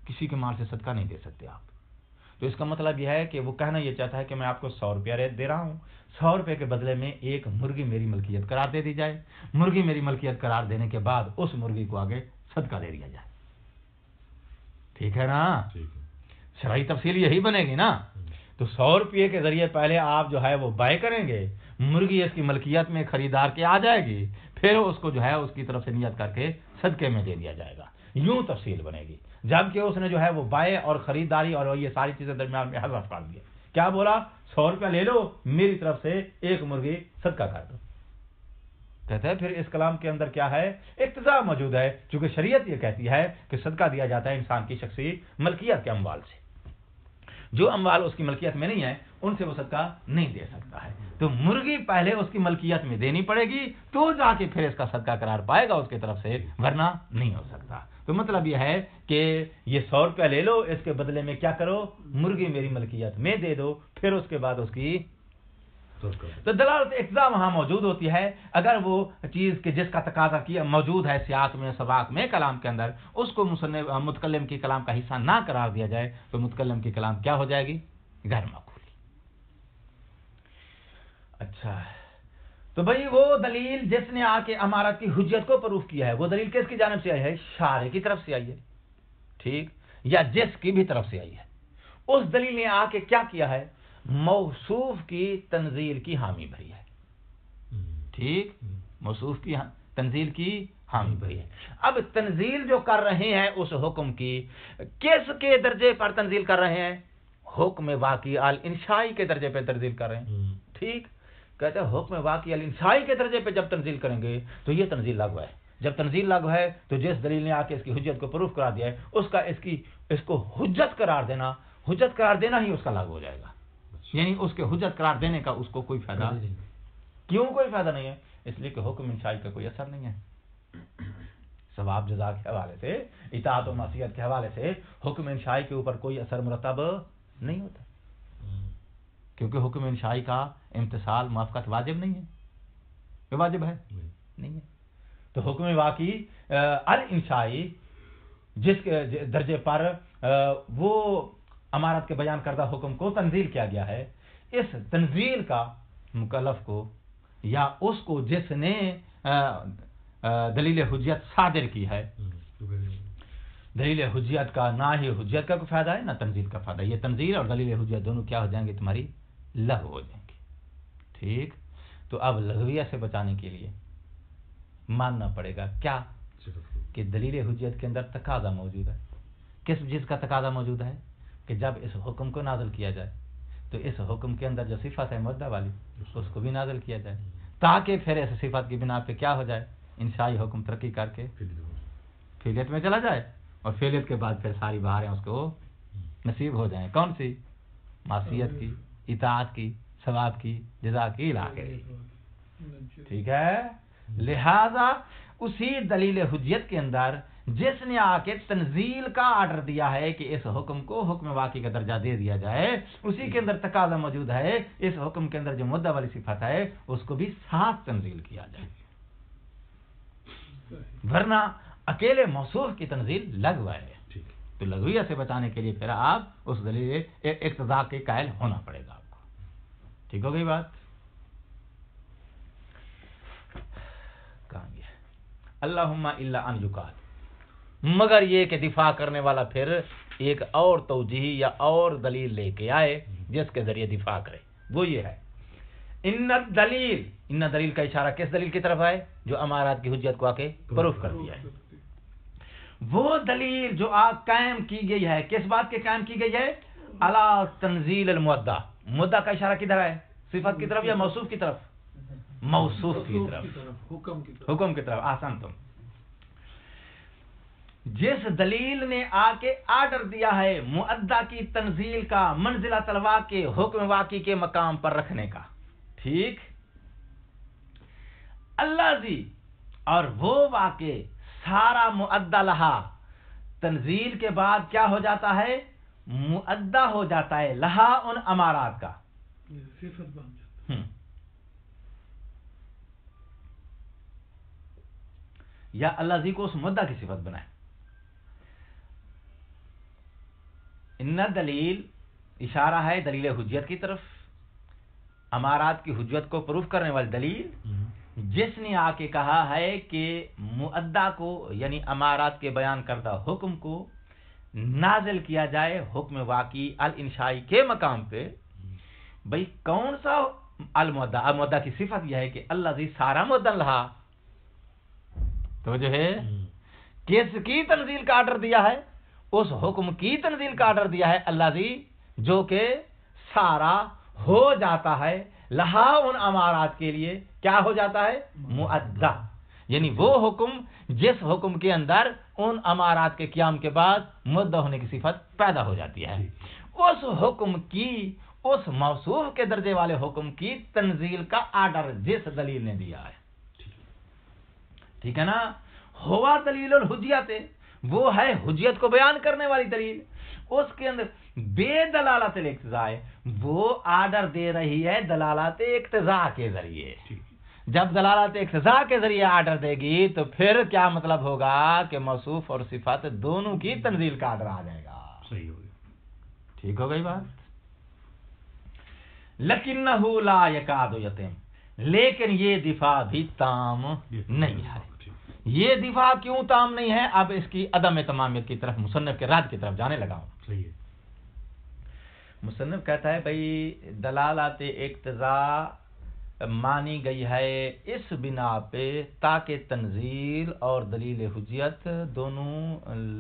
کسی کے مال سے صدقہ نہیں دے سکتے آپ. تو اس کا مطلب یہ ہے کہ وہ کہنا یہ چاہتا ہے کہ میں آپ کو 100 روپیہ ریٹ دے رہا ہوں، 100 روپے کے بدلے میں ایک مرغی میری ملکیت قرار دے دی جائے، مرغی میری ملکیت قرار دینے کے بعد اس مرغی کو آگے صدقہ دے دیا جائے. ٹھیک ہے نا؟ شرعی تفصیل یہی بنے گی نا. تو 100 روپئے کے ذریعے پہلے آپ جو ہے وہ بائے کریں گے، مرغی اس کی ملکیت میں خریدار کے آ جائے گی، پھر اس کو جو ہے اس کی طرف سے نیت کر کے صدقے میں دے دیا جائے گا. یوں تفصیل بنے گی. جبکہ اس نے جو ہے وہ بائے اور خریداری اور یہ ساری چیزیں درمیان میں حذف کر دیا. کیا بولا؟ 100 روپیہ لے لو، میری طرف سے ایک مرغی صدقہ کر دو. کہتے ہیں پھر اس کلام کے اندر کیا ہے؟ اقتضاء موجود ہے، چونکہ شریعت یہ کہتی ہے کہ صدقہ دیا جاتا ہے انسان کی شخصی ملکیت کے اموال سے. جو اموال اس کی ملکیت میں نہیں ہے ان سے وہ صدقہ نہیں دے سکتا ہے. تو مرغی پہلے اس کی ملکیت میں دینی پڑے گی تو جا کے پھر اس کا صدقہ قرار پائے گا اس کی طرف سے، ورنہ نہیں ہو سکتا. تو مطلب یہ ہے کہ یہ 100 روپیہ لے لو، اس کے بدلے میں کیا کرو؟ مرغی میری ملکیت میں دے دو، پھر اس کے بعد اس کی تو دلالت اقتضاء وہاں موجود ہوتی ہے. اگر وہ چیز کہ جس کا تقاضا کیا موجود ہے سیاق میں سباق میں کلام کے اندر، اس کو متکلم کی کلام کا حصہ نہ قرار دیا جائے تو متکلم کی کلام کیا ہو جائے گی؟ غیر معقولی. اچھا، تو بھئی وہ دلیل جس نے آ کے امارت کی حجت کو پروف کیا ہے، وہ دلیل کس کی جانب سے آئی ہے؟ شارع کی طرف سے آئی ہے. ٹھیک، یا جس کی بھی طرف سے آئی ہے. اس دلیل نے آ کے کیا کیا ہے؟ موصوف کی تنزیل کی حامی بھری ہے. ٹھیک، موصوف کی تنزیل کی حامی بھری ہے. اب تنزیل جو کر رہے ہیں اس حکم کی، کس کے درجے پر تنزیل کر رہے ہیں؟ حکم واقعی الانشائی کے درجے پہ تنزیل کر رہے ہیں. ٹھیک، کہتے ہیں حکم واقعی الانشائی کے درجے پہ جب تنزیل کریں گے تو یہ تنزیل لاگو ہے. جب تنزیل لاگو ہے تو جس دلیل نے آ کے اس کی حجت کو پروف کرا دیا ہے، اس کو حجت قرار دینا ہی اس کا لاگو ہو جائے گا. یعنی اس کے حجت قرار دینے کا اس کو کوئی فائدہ نہیں. کیوں کوئی فائدہ نہیں ہے؟ اس لیے کہ حکم انشائی کا کوئی اثر نہیں ہے. ثواب جزا کے حوالے سے، اطاعت و معصیت کے حوالے سے حکم انشائی کے اوپر کوئی اثر مرتب نہیں ہوتا، کیونکہ حکم انشائی کا امتثال موافقت واجب نہیں ہے. یہ واجب ہے؟ نہیں ہے. تو حکم واقعی الانشائی جس کے درجے پر وہ امارت کے بیان کردہ حکم کو تنزیل کیا گیا ہے، اس تنزیل کا مکلف کو یا اس کو جس نے دلیل حجت صادر کی ہے، دلیل حجت کا نہ ہی حجت کا کوئی فائدہ ہے نہ تنزیل کا فائدہ. یہ تنزیل اور دلیل حجت دونوں کیا ہو جائیں گے؟ تمہاری لغو ہو جائیں گے. ٹھیک، تو اب لغویہ سے بچانے کے لیے ماننا پڑے گا کیا؟ کہ دلیل حجت کے اندر تقاضا موجود ہے. کس چیز کا تقاضا موجود ہے؟ کہ جب اس حکم کو نازل کیا جائے تو اس حکم کے اندر جو صفت ہے مدعا والی اس کو بھی نازل کیا جائے، تاکہ پھر اس صفت کی بنا پہ کیا ہو جائے؟ انشائی حکم ترقی کر کے فعلیت میں چلا جائے، اور فعلیت کے بعد پھر ساری بہاریں اس کو نصیب ہو جائیں. کون سی؟ معصیت کی، اطاعت کی، ثواب کی، جزا کی، الآخر. ٹھیک ہے. لہذا اسی دلیل حجت کے اندر جس نے آ کے تنزیل کا آرڈر دیا ہے کہ اس حکم کو حکم واقعی کا درجہ دے دیا جائے، اسی کے اندر تقاضا موجود ہے اس حکم کے اندر جو مدعا والی صفت ہے اس کو بھی ساتھ تنزیل کیا جائے، ورنہ اکیلے موصوف کی تنزیل لغو ہے. تو لغویہ سے بچانے کے لیے پھر آپ اس دلیل اقتضاء کے قائل ہونا پڑے گا آپ کو. ٹھیک ہو گئی بات؟ کہاں گیا؟ اللہم الا ان یقال، مگر یہ کہ دفاع کرنے والا پھر ایک اور توجیہ یا اور دلیل لے کے آئے جس کے ذریعے دفاع کرے. وہ یہ ہے ان دلیل کا اشارہ کس دلیل کی طرف ہے؟ جو امارات کی حجت کو آ کے پروف کر دیا ہے. وہ دلیل جو قائم کی گئی ہے، کس بات کے قائم کی گئی ہے؟ علی تنزیل المدعا. مدعا کا اشارہ کدھر ہے؟ صفت کی طرف یا موصوف کی طرف؟ موصوف کی طرف، حکم کی طرف. احسنتم. جس دلیل نے آ کے آرڈر دیا ہے مؤدہ کی تنزیل کا منزلۃ الواقع حکم واقعی کے مقام پر رکھنے کا. ٹھیک، اللہ زی اور وہ واقع سارا مؤدہ لہا تنزیل کے بعد کیا ہو جاتا ہے؟ مؤدہ ہو جاتا ہے لہا ان امارات کا. صفت بن جاتا ہے. یا اللہ زی کو اس مدعا کی صفت بنائے. ان دلیل اشارہ ہے دلیل حجیت کی طرف، امارات کی حجت کو پروف کرنے والی دلیل، جس نے آ کے کہا ہے کہ مؤدا کو یعنی امارات کے بیان کردہ حکم کو نازل کیا جائے حکم واقعی الانشائی کے مقام پہ. بھئی کون سا المؤدا؟ المؤدا کی صفت یہ ہے کہ اللہ زی سارا مدن لہا، تو جو ہے کس کی تنزیل کا آرڈر دیا ہے؟ اس حکم کی تنزیل کا آرڈر دیا ہے اللہ زی جو کہ سارا ہو جاتا ہے لہا ان امارات کے لیے. کیا ہو جاتا ہے؟ مؤدا، یعنی وہ حکم جس حکم کے اندر ان امارات کے قیام کے بعد مؤدا ہونے کی صفت پیدا ہو جاتی ہے. اس حکم کی، اس موصوف کے درجے والے حکم کی تنزیل کا آرڈر جس دلیل نے دیا ہے، ٹھیک ہے نا، ہوا دلیل الحجیت، وہ ہے حجیت کو بیان کرنے والی دلیل. اس کے اندر بے دلالت الاقتضاء ہے، وہ آرڈر دے رہی ہے دلالت اقتضاء کے ذریعے. جب دلالت اقتضاء کے ذریعے آرڈر دے گی تو پھر کیا مطلب ہوگا کہ موصوف اور صفت دونوں کی تنزیل کا آرڈر آ جائے گا. صحیح ہو گیا. ٹھیک ہو گئی بات؟ لکنہ لا یکاد یتم، لیکن یہ دفاع بھی تام نہیں ہے. یہ دفاع کیوں تام نہیں ہے؟ اب اس کی عدم تمامیت کی طرف مصنف کے رد کی طرف جانے لگا ہوں. صحیح ہے. مصنف کہتا ہے بھئی دلالت اقتضاء مانی گئی ہے اس بنا پہ تاکہ تنزیل اور دلیل حجیت دونوں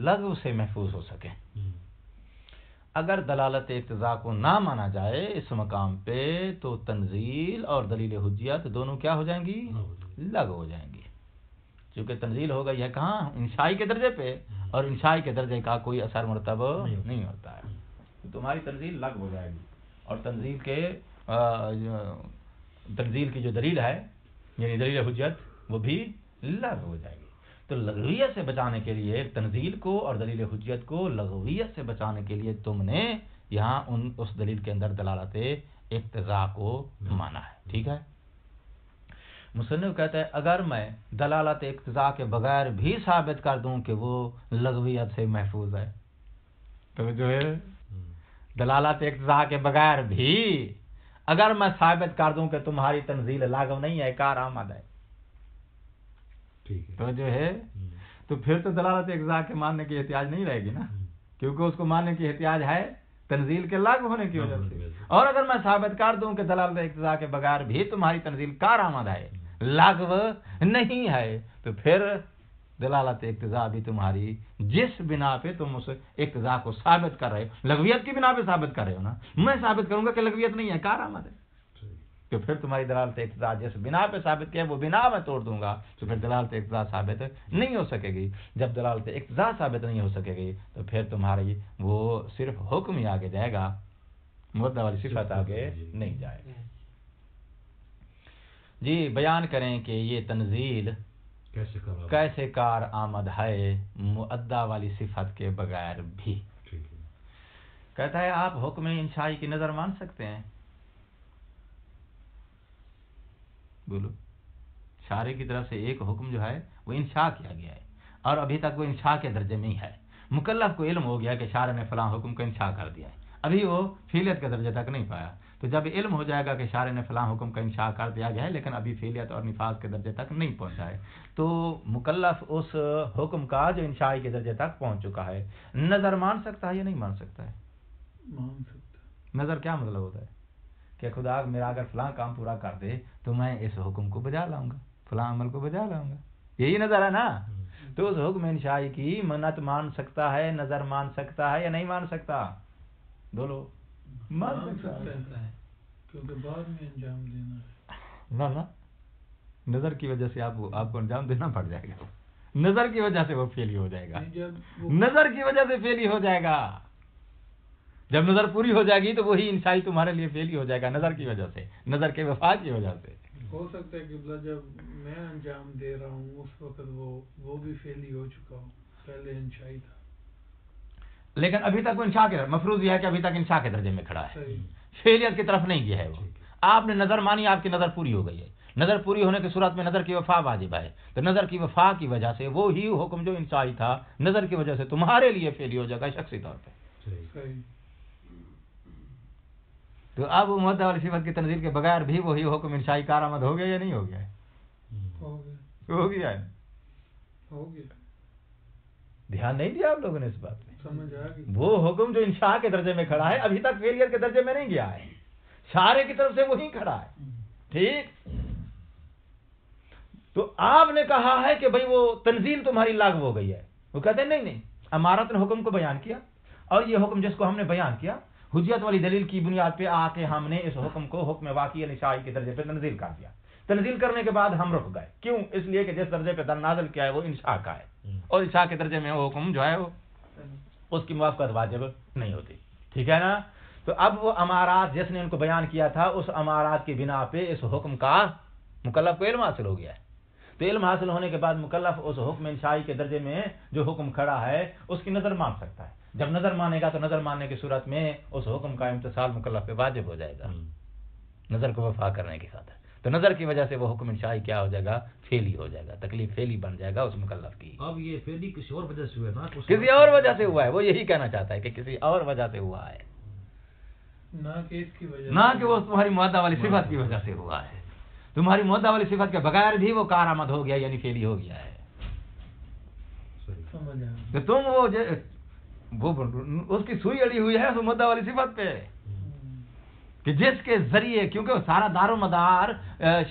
لغو سے محفوظ ہو سکیں. اگر دلالت اقتضاء کو نہ مانا جائے اس مقام پہ تو تنزیل اور دلیل حجیت دونوں کیا ہو جائیں گی؟ لغو ہو جائیں گی. چونکہ تنزیل ہو گئی ہے کہاں؟ انشائی کے درجے پہ، اور انشائی کے درجے کا کوئی اثر مرتب نہیں ہوتا ہے. تو تمہاری تنزیل لغو ہو جائے گی، اور تنزیل کی جو دلیل ہے یعنی دلیل حجت وہ بھی لغو ہو جائے گی. تو لغویت سے بچانے کے لیے تنزیل کو اور دلیل حجت کو لغویت سے بچانے کے لیے تم نے یہاں اس دلیل کے اندر دلالت اقتضاء کو مانا ہے. ٹھیک ہے. مصنف کہتا ہے اگر میں دلالت اقتضاء کے بغیر بھی ثابت کر دوں کہ وہ لغویت سے محفوظ ہے، تو جو ہے دلالت اقتضاء کے بغیر بھی اگر میں ثابت کر دوں کہ تمہاری تنزیل لغو نہیں ہے، کارآمد ہے، تو جو ہے تو پھر تو دلالت اقتضاء کے ماننے کی احتیاج نہیں رہے گی نا، کیونکہ اس کو ماننے کی احتیاج ہے تنزیل کے لغو ہونے کی وجہ سے. اور اگر میں ثابت کر دوں کہ دلالت اقتضاء کے بغیر بھی تمہاری تنزیل کارآمد ہے، لغو نہیں ہے، تو پھر دلالت اقتضاء بھی تمہاری جس بنا پہ تم اس اقتضاء کو ثابت کر رہے ہو، لغویت کی بنا پہ ثابت کر رہے ہو نا، میں ثابت کروں گا کہ لغویت نہیں ہے، کارآمد ہے، تو پھر تمہاری دلالت اقتضاء جس بنا پہ ثابت کیا وہ بنا میں توڑ دوں گا، تو پھر دلالت اقتضاء ثابت نہیں ہو سکے گی. جب دلالت اقتضاء ثابت نہیں ہو سکے گی تو پھر تمہاری وہ صرف حکم ہی آگے جائے گا، مدعا والی صفت آگے نہیں جائے گی. جی بیان کریں کہ یہ تنزیل کیسے کار آمد ہے مؤدا والی صفت کے بغیر بھی. کہتا ہے آپ حکم انشائی کی نظر مان سکتے ہیں؟ بولو. شارع کی طرف سے ایک حکم جو ہے وہ انشاء کیا گیا ہے اور ابھی تک وہ انشاء کے درجے میں ہی ہے. مکلف کو علم ہو گیا کہ شارع نے فلاں حکم کو انشاء کر دیا ہے، ابھی وہ فعلیت کے درجے تک نہیں پایا. تو جب علم ہو جائے گا کہ شارع نے فلاں حکم کا انشاء کر دیا گیا ہے لیکن ابھی فعلیت اور نفاذ کے درجے تک نہیں پہنچا ہے، تو مکلف اس حکم کا جو انشائی کے درجے تک پہنچ چکا ہے نظر مان سکتا ہے یا نہیں مان سکتا ہے؟ مان سکتا. نظر کیا مطلب ہوتا ہے؟ کہ خدا میرا اگر فلاں کام پورا کر دے تو میں اس حکم کو بجا لاؤں گا، فلاں عمل کو بجا لاؤں گا، یہی نظر ہے نا. تو اس حکم انشائی کی منت مان سکتا ہے، نظر مان سکتا ہے یا نہیں مان سکتا؟ بولو. مان سکتا ہے کیونکہ بعد میں انجام دینا ہے. نہ نظر کی وجہ سے آپ کو انجام دینا پڑ جائے گا، نظر کی وجہ سے وہ فیل ہو جائے گا، نظر کی وجہ سے فیل ہو جائے گا. جب نظر پوری ہو جائے گی تو وہی انشائی تمہارے لیے فیل ہو جائے گا نظر کی وجہ سے، نظر کے وفا کی وجہ سے. ہو سکتا ہے کہ جب میں انجام دے رہا ہوں اس وقت وہ بھی فیل ہی ہو چکا ہوں، پہلے انشائی تھا، لیکن ابھی تک وہ انشاء کے مفروض یہ ہے کہ ابھی تک انشاء کے درجے میں کھڑا ہے، فیلیت کی طرف نہیں گیا ہے. وہ آپ نے نظر مانی، آپ کی نظر پوری ہو گئی ہے. نظر پوری ہونے کی صورت میں نظر کی وفا واجب ہے، تو نظر کی وفا کی وجہ سے وہی حکم جو انشائی تھا نظر کی وجہ سے تمہارے لیے فیل ہو جائے گا شخصی طور پہ. تو اب مدعا والی صفت کی تنزیل کے بغیر بھی وہی حکم انشائی کارآمد ہو گیا یا نہیں ہو گیا ہے؟ ہو گیا ہو گیا ہے. ہو گیا دھیان نہیں دیا آپ لوگوں نے اس بات پہ؟ سمجھ آ گئی. وہ حکم جو انشاء کے درجے میں کھڑا ہے ابھی تک فیلئر کے درجے میں نہیں گیا ہے، شارع کی طرف سے وہی کھڑا ہے. ٹھیک، تو آپ نے کہا ہے کہ بھئی وہ تنزیل تمہاری لاگو ہو گئی ہے. وہ کہتے ہیں نہیں، امارت نے حکم کو بیان کیا، اور یہ حکم جس کو ہم نے بیان کیا حجت والی دلیل کی بنیاد پہ آ کے ہم نے اس حکم کو حکم واقعی انشائی کے درجے پہ تنزیل کر دیا. تنزیل کرنے کے بعد ہم رک گئے. کیوں؟ اس لیے کہ جس درجے پہ نازل کیا ہے وہ انشاء کا ہے، اور انشاء کے درجے میں وہ حکم جو ہے وہ اس کی موافقت واجب نہیں ہوتی. ٹھیک ہے نا؟ تو اب وہ امارات جس نے ان کو بیان کیا تھا اس امارات کی بنا پہ اس حکم کا مکلف کو علم حاصل ہو گیا ہے. تو علم حاصل ہونے کے بعد مکلف اس حکم انشائی کے درجے میں جو حکم کھڑا ہے اس کی نظر مان سکتا ہے. جب نظر مانے گا تو نظر ماننے کی صورت میں اس حکم کا امتثال مکلف پہ واجب ہو جائے گا، نظر کو وفا کرنے کے ساتھ. تو نظر کی وجہ سے وہ حکم انشائی کیا ہو جائے گا؟ فیلی ہو جائے گا، تکلیف فیلی بن جائے گا اس مکلف کی. اب یہ فیلی کسی اور وجہ سے ہوا ہے نا، کسی اور وجہ سے ہوا ہے، وہ یہی کہنا چاہتا ہے کہ کسی اور وجہ سے ہوا ہے، نہ کہ اس کی وجہ نہ کہ وہ تمہاری معدہ والی صفت کی وجہ سے ہوا ہے. تمہاری معدہ والی صفت کے بغیر بھی وہ کارآمد ہو گیا، یعنی فیلی ہو گیا ہے. سمجھ آ گئی. تو تم وہ اس کی سوئی اڑی ہوئی ہے اس معدہ والی صفت پہ کہ جس کے ذریعے، کیونکہ وہ سارا دار و مدار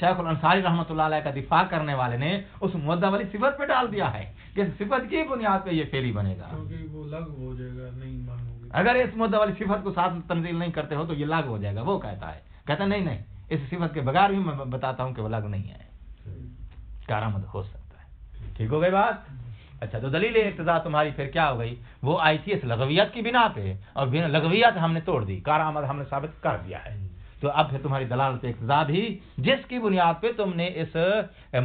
شیخ الانصاری رحمۃ اللہ علیہ کا دفاع کرنے والے نے اس معدہ والی صفت پہ ڈال دیا ہے کہ اس صفت کی بنیاد پہ یہ فعلی بنے گا. کیونکہ وہ لغو ہو جائے گا، نہیں مانو گے. اگر اس معدہ والی صفت کو ساتھ تنزیل نہیں کرتے ہو تو یہ لاگو ہو جائے گا. وہ کہتا ہے نہیں، اس صفت کے بغیر بھی میں بتاتا ہوں کہ وہ لاگو نہیں ہے، کارآمد ہو سکتا ہے. ٹھیک ہو گئی بات؟ اچھا، تو دلیل اقتضاء تمہاری پھر کیا ہو گئی؟ وہ آئی تھی اس لغویت کی بنا پہ، اور لغویت ہم نے توڑ دی، کارآمد ہم نے ثابت کر دیا ہے. تو اب پھر تمہاری دلالت اقتضاء بھی جس کی بنیاد پہ تم نے اس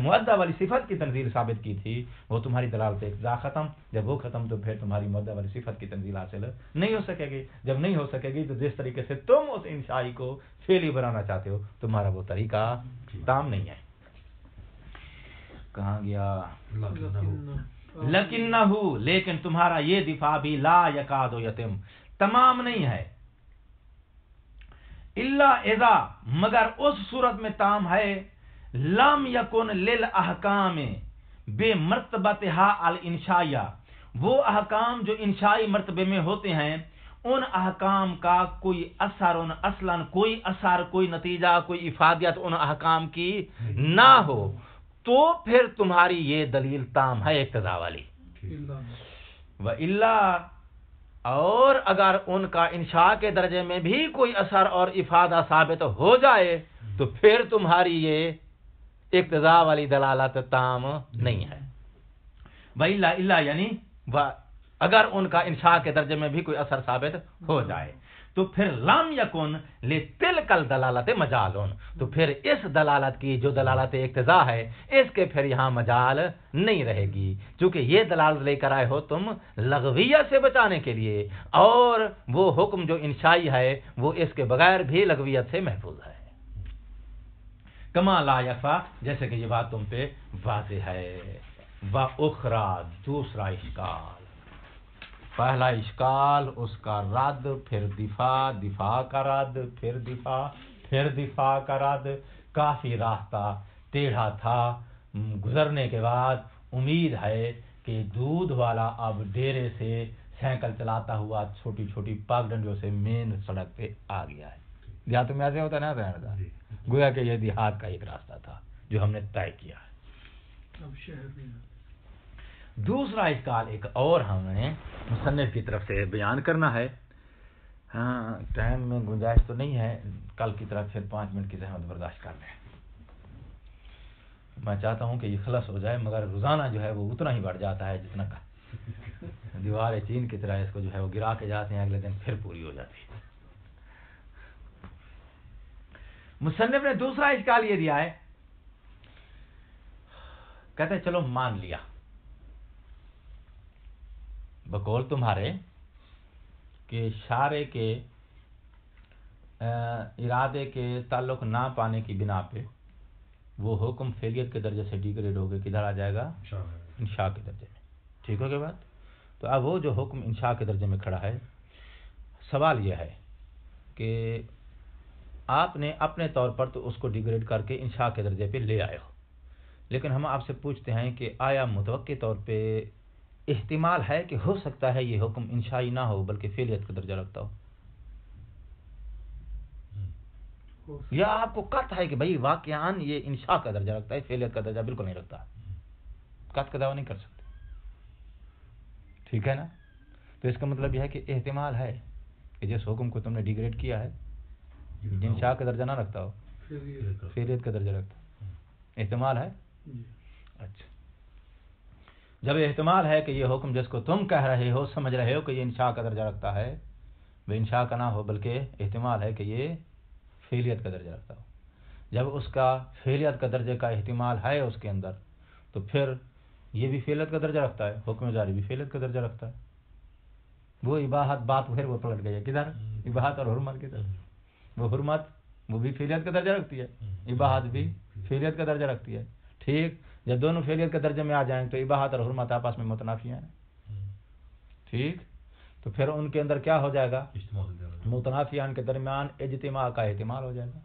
معدہ والی صفت کی تنزیل ثابت کی تھی، وہ تمہاری دلالت اقتضاء ختم. جب وہ ختم تو پھر تمہاری معدہ والی صفت کی تنزیل حاصل نہیں ہو سکے گی. جب نہیں ہو سکے گی تو جس طریقے سے تم اس انشائی کو فعلی بنانا چاہتے ہو تمہارا وہ طریقہ تام نہیں ہے. کہاں گیا؟ لکنہو، لیکن تمہارا یہ دفاع بھی لا یکاد یتم، تمام نہیں ہے. الا اذا، مگر اس صورت میں تام ہے، لم یکن للاحکام بے مرتبتہا الانشائیہ، وہ احکام جو انشائی مرتبے میں ہوتے ہیں ان احکام کا کوئی اثر، ان اصلاً کوئی اثر، کوئی نتیجہ، کوئی افادیت ان احکام کی نہ ہو، تو پھر تمہاری یہ دلیل تام ہے اقتضاء والی. وَإِلَّا، اور اگر ان کا انشاء کے درجے میں بھی کوئی اثر اور افادہ ثابت ہو جائے تو پھر تمہاری یہ اقتضاء والی دلالت تام نہیں ہے. وَإِلَّا، الا یعنی اگر ان کا انشاء کے درجے میں بھی کوئی اثر ثابت ہو جائے تو پھر لم یکن لتلک الدلالت مجالون، تو پھر اس دلالت کی جو دلالت اقتضاء ہے اس کے پھر یہاں مجال نہیں رہے گی، چونکہ یہ دلالت لے کر آئے ہو تم لغویہ سے بچانے کے لیے، اور وہ حکم جو انشائی ہے وہ اس کے بغیر بھی لغویت سے محفوظ ہے. کما لا یخفا، جیسے کہ یہ بات تم پہ واضح ہے. وَأُخْرَى، دوسرا اشکال، پہلا اشکال اس کا رد، پھر دفاع کا رد، پھر دفاع کا رد. کافی راستہ ٹیڑھا تھا، گزرنے کے بعد امید ہے کہ دودھ والا اب ڈیرے سے سائیکل چلاتا ہوا چھوٹی چھوٹی پگڈنڈیوں سے مین سڑک پہ آ گیا ہے. دیہاتوں میں ایسے ہوتا ہے نا، گویا کہ یہ دیہات کا ایک راستہ تھا جو ہم نے طے کیا ہے. اب شہر میں دوسرا اشکال ایک اور ہمیں مصنف کی طرف سے بیان کرنا ہے. ہاں، ٹائم میں گنجائش تو نہیں ہے، کل کی طرف پھر 5 منٹ کی زحمت برداشت کر لیں. میں چاہتا ہوں کہ یہ خلص ہو جائے، مگر روزانہ جو ہے وہ اتنا ہی بڑھ جاتا ہے جتنا دیوار چین کی طرح اس کو جو ہے وہ گرا کے جاتے ہیں، اگلے دن پھر پوری ہو جاتی ہے. مصنف نے دوسرا اشکال یہ دیا ہے، کہتے ہیں چلو مان لیا بقول تمہارے کہ شارع کے ارادے کے تعلق نہ پانے کی بنا پہ وہ حکم فعلیت کے درجے سے ڈی گریڈ ہو کے کدھر آ جائے گا؟ انشاء کے درجے میں. ٹھیک ہو گیا بات؟ تو اب وہ جو حکم انشاء کے درجے میں کھڑا ہے، سوال یہ ہے کہ آپ نے اپنے طور پر تو اس کو ڈیگریڈ کر کے انشاء کے درجے پہ لے آئے ہو، لیکن ہم آپ سے پوچھتے ہیں کہ آیا متوقع طور پہ احتمال ہے کہ ہو سکتا ہے یہ حکم انشائی نہ ہو بلکہ فعلیت کا درجہ رکھتا ہو؟ یا آپ کو قطع ہے کہ بھئی واقعاً یہ انشاء کا درجہ رکھتا ہے، فعلیت کا درجہ بالکل نہیں رکھتا؟ قطع کا دعویٰ نہیں کر سکتے، ٹھیک ہے نا؟ تو اس کا مطلب یہ ہے کہ احتمال ہے کہ جس حکم کو تم نے ڈیگریڈ کیا ہے انشاء کا درجہ نہ رکھتا ہو، فعلیت کا درجہ رکھتا ہو، احتمال ہے؟ اچھا، جب احتمال ہے کہ یہ حکم جس کو تم کہہ رہے ہو سمجھ رہے ہو کہ یہ انشاء کا درجہ رکھتا ہے، وہ انشاء کا نہ ہو بلکہ احتمال ہے کہ یہ فعلیت کا درجہ رکھتا ہو، جب اس کا فعلیت کا درجے کا احتمال ہے اس کے اندر تو پھر یہ بھی فعلیت کا درجہ رکھتا ہے، حکم جاری بھی فعلیت کا درجہ رکھتا ہے۔ وہ اباحت بات پھر وہ پلٹ گئی ہے کدھر؟ اباحت اور حرمت کی طرف۔ وہ حرمت وہ بھی فعلیت کا درجہ رکھتی ہے، اباحت بھی فعلیت کا درجہ رکھتی ہے، ٹھیک؟ جب دونوں فعلیت کے درجے میں آ جائیں تو اباحت اور حرمت آپس میں متنافی ہیں، ٹھیک؟ تو پھر ان کے اندر کیا ہو جائے گا؟ متنافیان کے درمیان اجتماع کا احتمال ہو جائے گا،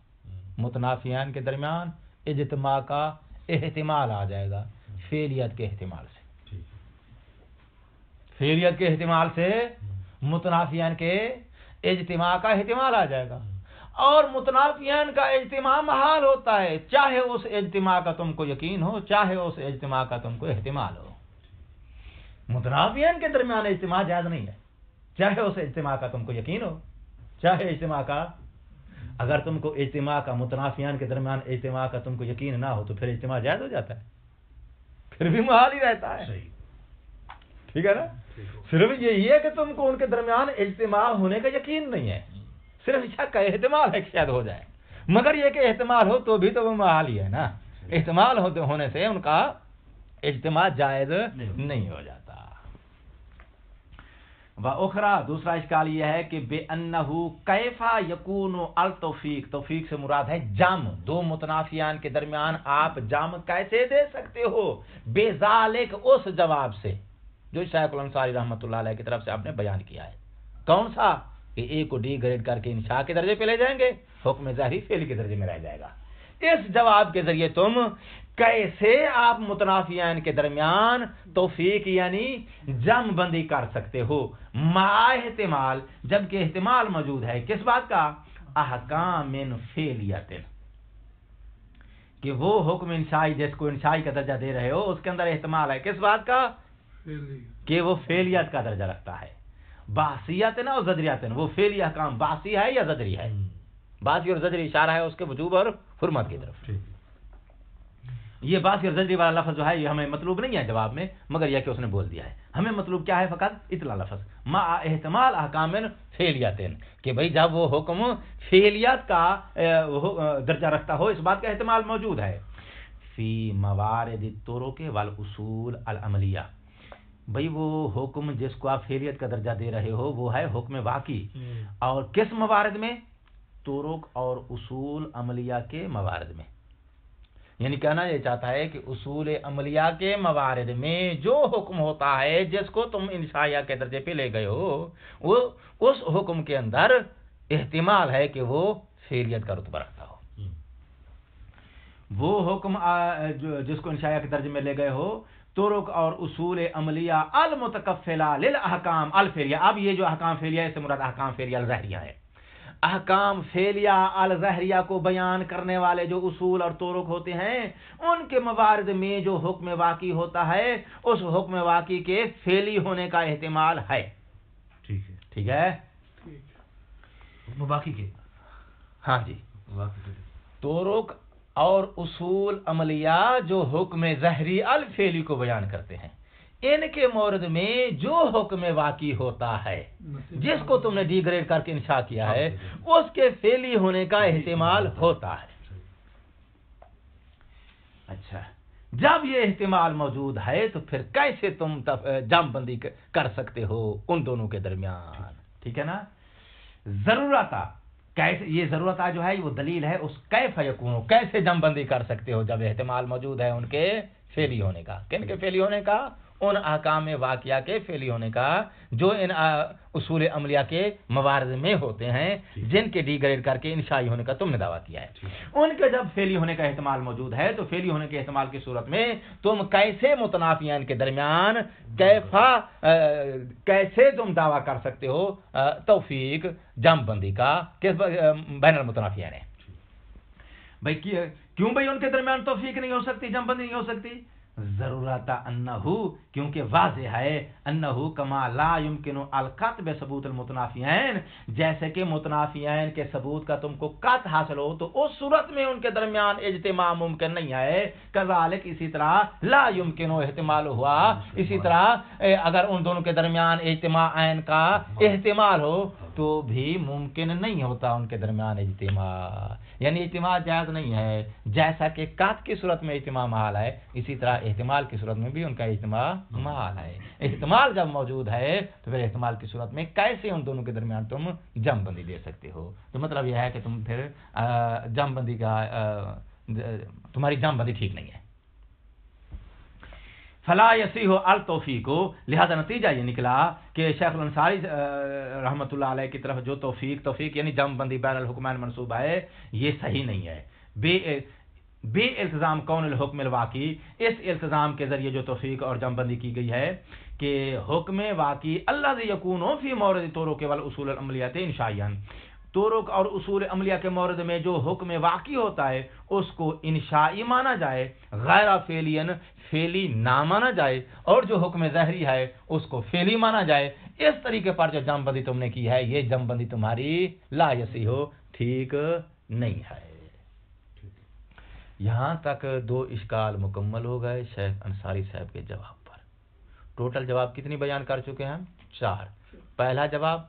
متنافیان کے درمیان اجتماع کا احتمال آ جائے گا فعلیت کے احتمال سے، فعلیت کے احتمال سے متنافیان کے اجتماع کا احتمال آ جائے گا، اور متنافیان کا اجتماع محال ہوتا ہے، چاہے اس اجتماع کا تم کو یقین ہو چاہے اس اجتماع کا تم کو احتمال ہو۔ متنافیان کے درمیان اجتماع جائز نہیں ہے، چاہے اس اجتماع کا تم کو یقین ہو چاہے اجتماع کا، اگر تم کو اجتماع کا متنافیان کے درمیان اجتماع کا تم کو یقین نہ ہو تو پھر اجتماع جائز ہو جاتا ہے، پھر بھی محال ہی رہتا ہے، ٹھیک ہے نا؟ صرف یہی ہے کہ تم کو ان کے درمیان اجتماع ہونے کا یقین نہیں ہے، صرف شک کا احتمال ہے کہ شاید ہو جائے، مگر یہ کہ احتمال ہو تو بھی تو وہ محال ہی ہے نا، احتمال ہونے سے ان کا اجتماع جائز نہیں ہو جاتا۔ وَأُخْرَى دوسرا اشکال یہ ہے کہ بِأَنَّهُ كَيْفَ يَكُونُ التوفیق، توفیق سے مراد ہے جام، دو متنافیان کے درمیان آپ جام کیسے دے سکتے ہو؟ بِذَالِكَ اس جواب سے جو شیخ الانصاری رحمۃ اللہ علیہ کی طرف سے آپ نے بیان کیا ہے، کون سا؟ کہ ایک کو ڈی گریڈ کر کے انشاء کے درجے پہ لے جائیں گے، حکم ظاہری فعل کے درجے میں رہ جائے گا۔ اس جواب کے ذریعے تم کیسے آپ متنافیان کے درمیان توفیق یعنی جم بندی کر سکتے ہو مع احتمال، جبکہ احتمال موجود ہے کس بات کا؟ احکام فعلیت، کہ وہ حکم انشائی جس کو انشائی کا درجہ دے رہے ہو اس کے اندر احتمال ہے کس بات کا؟ کہ وہ فعلیت کا درجہ رکھتا ہے، باعثیت نا اور زجریات، وہ فعلی احکام باعثی ہے یا زجری ہے؟ باعثی اور زجری اشارہ ہے اس کے وجوب اور حرمت کی طرف۔ یہ باعثی اور زجری والا لفظ جو ہے یہ ہمیں مطلوب نہیں ہے جواب میں، مگر یہ کہ اس نے بول دیا ہے، ہمیں مطلوب کیا ہے؟ فقط اتلا لفظ مع احتمال احکام فعلیت، کہ بھئی جب وہ حکم فعلیت کا درجہ رکھتا ہو اس بات کا احتمال موجود ہے۔ فی موارد الطرق والاصول العملیہ، بھئی وہ حکم جس کو آپ فعلیت کا درجہ دے رہے ہو وہ ہے حکم واقعی، اور کس موارد میں؟ طرق اور اصول عملیہ کے موارد میں، یعنی کہنا یہ چاہتا ہے کہ اصول عملیہ کے موارد میں جو حکم ہوتا ہے جس کو تم انشائیہ کے درجے پہ لے گئے ہو وہ اس حکم کے اندر احتمال ہے کہ وہ فعلیت کا رتبہ رکھتا ہو۔ وہ حکم جس کو انشائیہ کے درجے میں لے گئے ہو طرق اور اصول عملیہ المتکفلہ للاحکام الفعلیہ، اب یہ جو احکام فعلیہ اس سے مراد احکام فعلیہ الظاہریہ ہے، احکام فعلیہ الظاہریہ کو بیان کرنے والے جو اصول اور طرق ہوتے ہیں ان کے موارد میں جو حکم واقعی ہوتا ہے اس حکم واقعی کے فعلی ہونے کا احتمال ہے، ٹھیک ہے، ٹھیک ہے؟ حکم باقی کے، ہاں جی، طرق اور اصول عملیہ جو حکم ظاہری الفعلی کو بیان کرتے ہیں ان کے مورد میں جو حکم واقعی ہوتا ہے جس کو تم نے ڈی گریڈ کر کے انشاء کیا ہے اس کے فعلی ہونے کا احتمال ہوتا ہے۔ اچھا، جب یہ احتمال موجود ہے تو پھر کیسے تم جم بندی کر سکتے ہو ان دونوں کے درمیان؟ ٹھیک ہے نا؟ ضرورت کیسے، یہ ضرورت جو ہے وہ دلیل ہے اس کیف یکون، کیسے جم بندی کر سکتے ہو جب احتمال موجود ہے ان کے فعلی ہونے کا، کن کے فعلی ہونے کا؟ ان احکام واقعہ کے فعلی ہونے کا جو ان اصول عملیہ کے موارد میں ہوتے ہیں جن کے ڈی گریڈ کر کے انشائی ہونے کا تم نے دعویٰ کیا ہے، ان کے جب فعلی ہونے کا احتمال موجود ہے تو فعلی ہونے کے احتمال کی صورت میں تم کیسے متنافیان کے درمیان کیسے تم دعویٰ کر سکتے ہو توفیق جم بندی کا بین المتنافیان ہے؟ بھائی کیوں بھائی ان کے درمیان توفیق نہیں ہو سکتی، جم بندی نہیں ہو سکتی؟ ضرورت انہو، کیونکہ واضح ہے انہو کما لا یمکن القطع بثبوت المتنافیین، جیسے کہ متنافیین کے ثبوت کا تم کو قطع حاصل ہو تو اس صورت میں ان کے درمیان اجتماع ممکن نہیں ہے، کذالک اسی طرح لا یمکن احتمال ہوا، اسی طرح اگر ان دونوں کے درمیان اجتماع عین کا احتمال ہو تو بھی ممکن نہیں ہوتا ان کے درمیان اجتماع، یعنی اجتماع جائز نہیں ہے، جیسا کہ قطع کی صورت میں اجتماع محال ہے اسی طرح احتمال کی صورت میں بھی ان کا اجتماع محال ہے۔ احتمال جب موجود ہے تو پھر احتمال کی صورت میں کیسے ان دونوں کے درمیان تم جم بندی دے سکتے ہو؟ تو مطلب یہ ہے کہ تم پھر جم بندی کا تمہاری جم بندی ٹھیک نہیں ہے۔ فلا یصیح التوفیق، لہذا نتیجہ یہ نکلا کہ شیخ الانصاری رحمۃ اللہ علیہ کی طرف جو توفیق یعنی جم بندی بین الحکمین منصوب ہے یہ صحیح نہیں ہے۔ بے التزام کون الحکم الواقعی، اس التزام کے ذریعے جو توفیق اور جم بندی کی گئی ہے کہ حکم واقعی الذی یکون فی مورد طرق والاصول العملیہ انشائیاً، طرق اور اصول عملیہ کے مورد میں جو حکم واقعی ہوتا ہے اس کو انشائی مانا جائے، غیر فعلی نہ مانا جائے، اور جو حکم ظاہری ہے اس کو فعلی مانا جائے۔ اس طریقے پر جو جم بندی تم نے کی ہے یہ جم بندی تمہاری لا یصیح ٹھیک نہیں ہے۔ یہاں تک دو اشکال مکمل ہو گئے شیخ انصاری صاحب کے جواب پر۔ ٹوٹل جواب کتنی بیان کر چکے ہیں ہم؟ 4۔ پہلا جواب،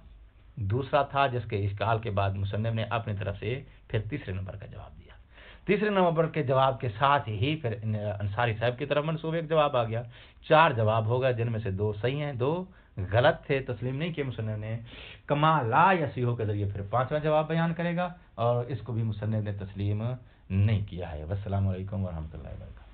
دوسرا تھا جس کے اشکال کے بعد مصنف نے اپنی طرف سے پھر تیسرے نمبر کا جواب دیا۔ تیسرے نمبر کے جواب کے ساتھ ہی پھر انصاری صاحب کی طرف منسوب ایک جواب آ گیا۔ 4 جواب ہو گئے جن میں سے 2 صحیح ہیں، 2 غلط تھے، تسلیم نہیں کیے مصنف نے۔ کما لا یصیح کے ذریعے پھر 5واں جواب بیان کرے گا اور اس کو بھی مصنف نے تسلیم نہیں کیا ہے۔ والسلام علیکم ورحمۃ اللہ وبرکاتہ۔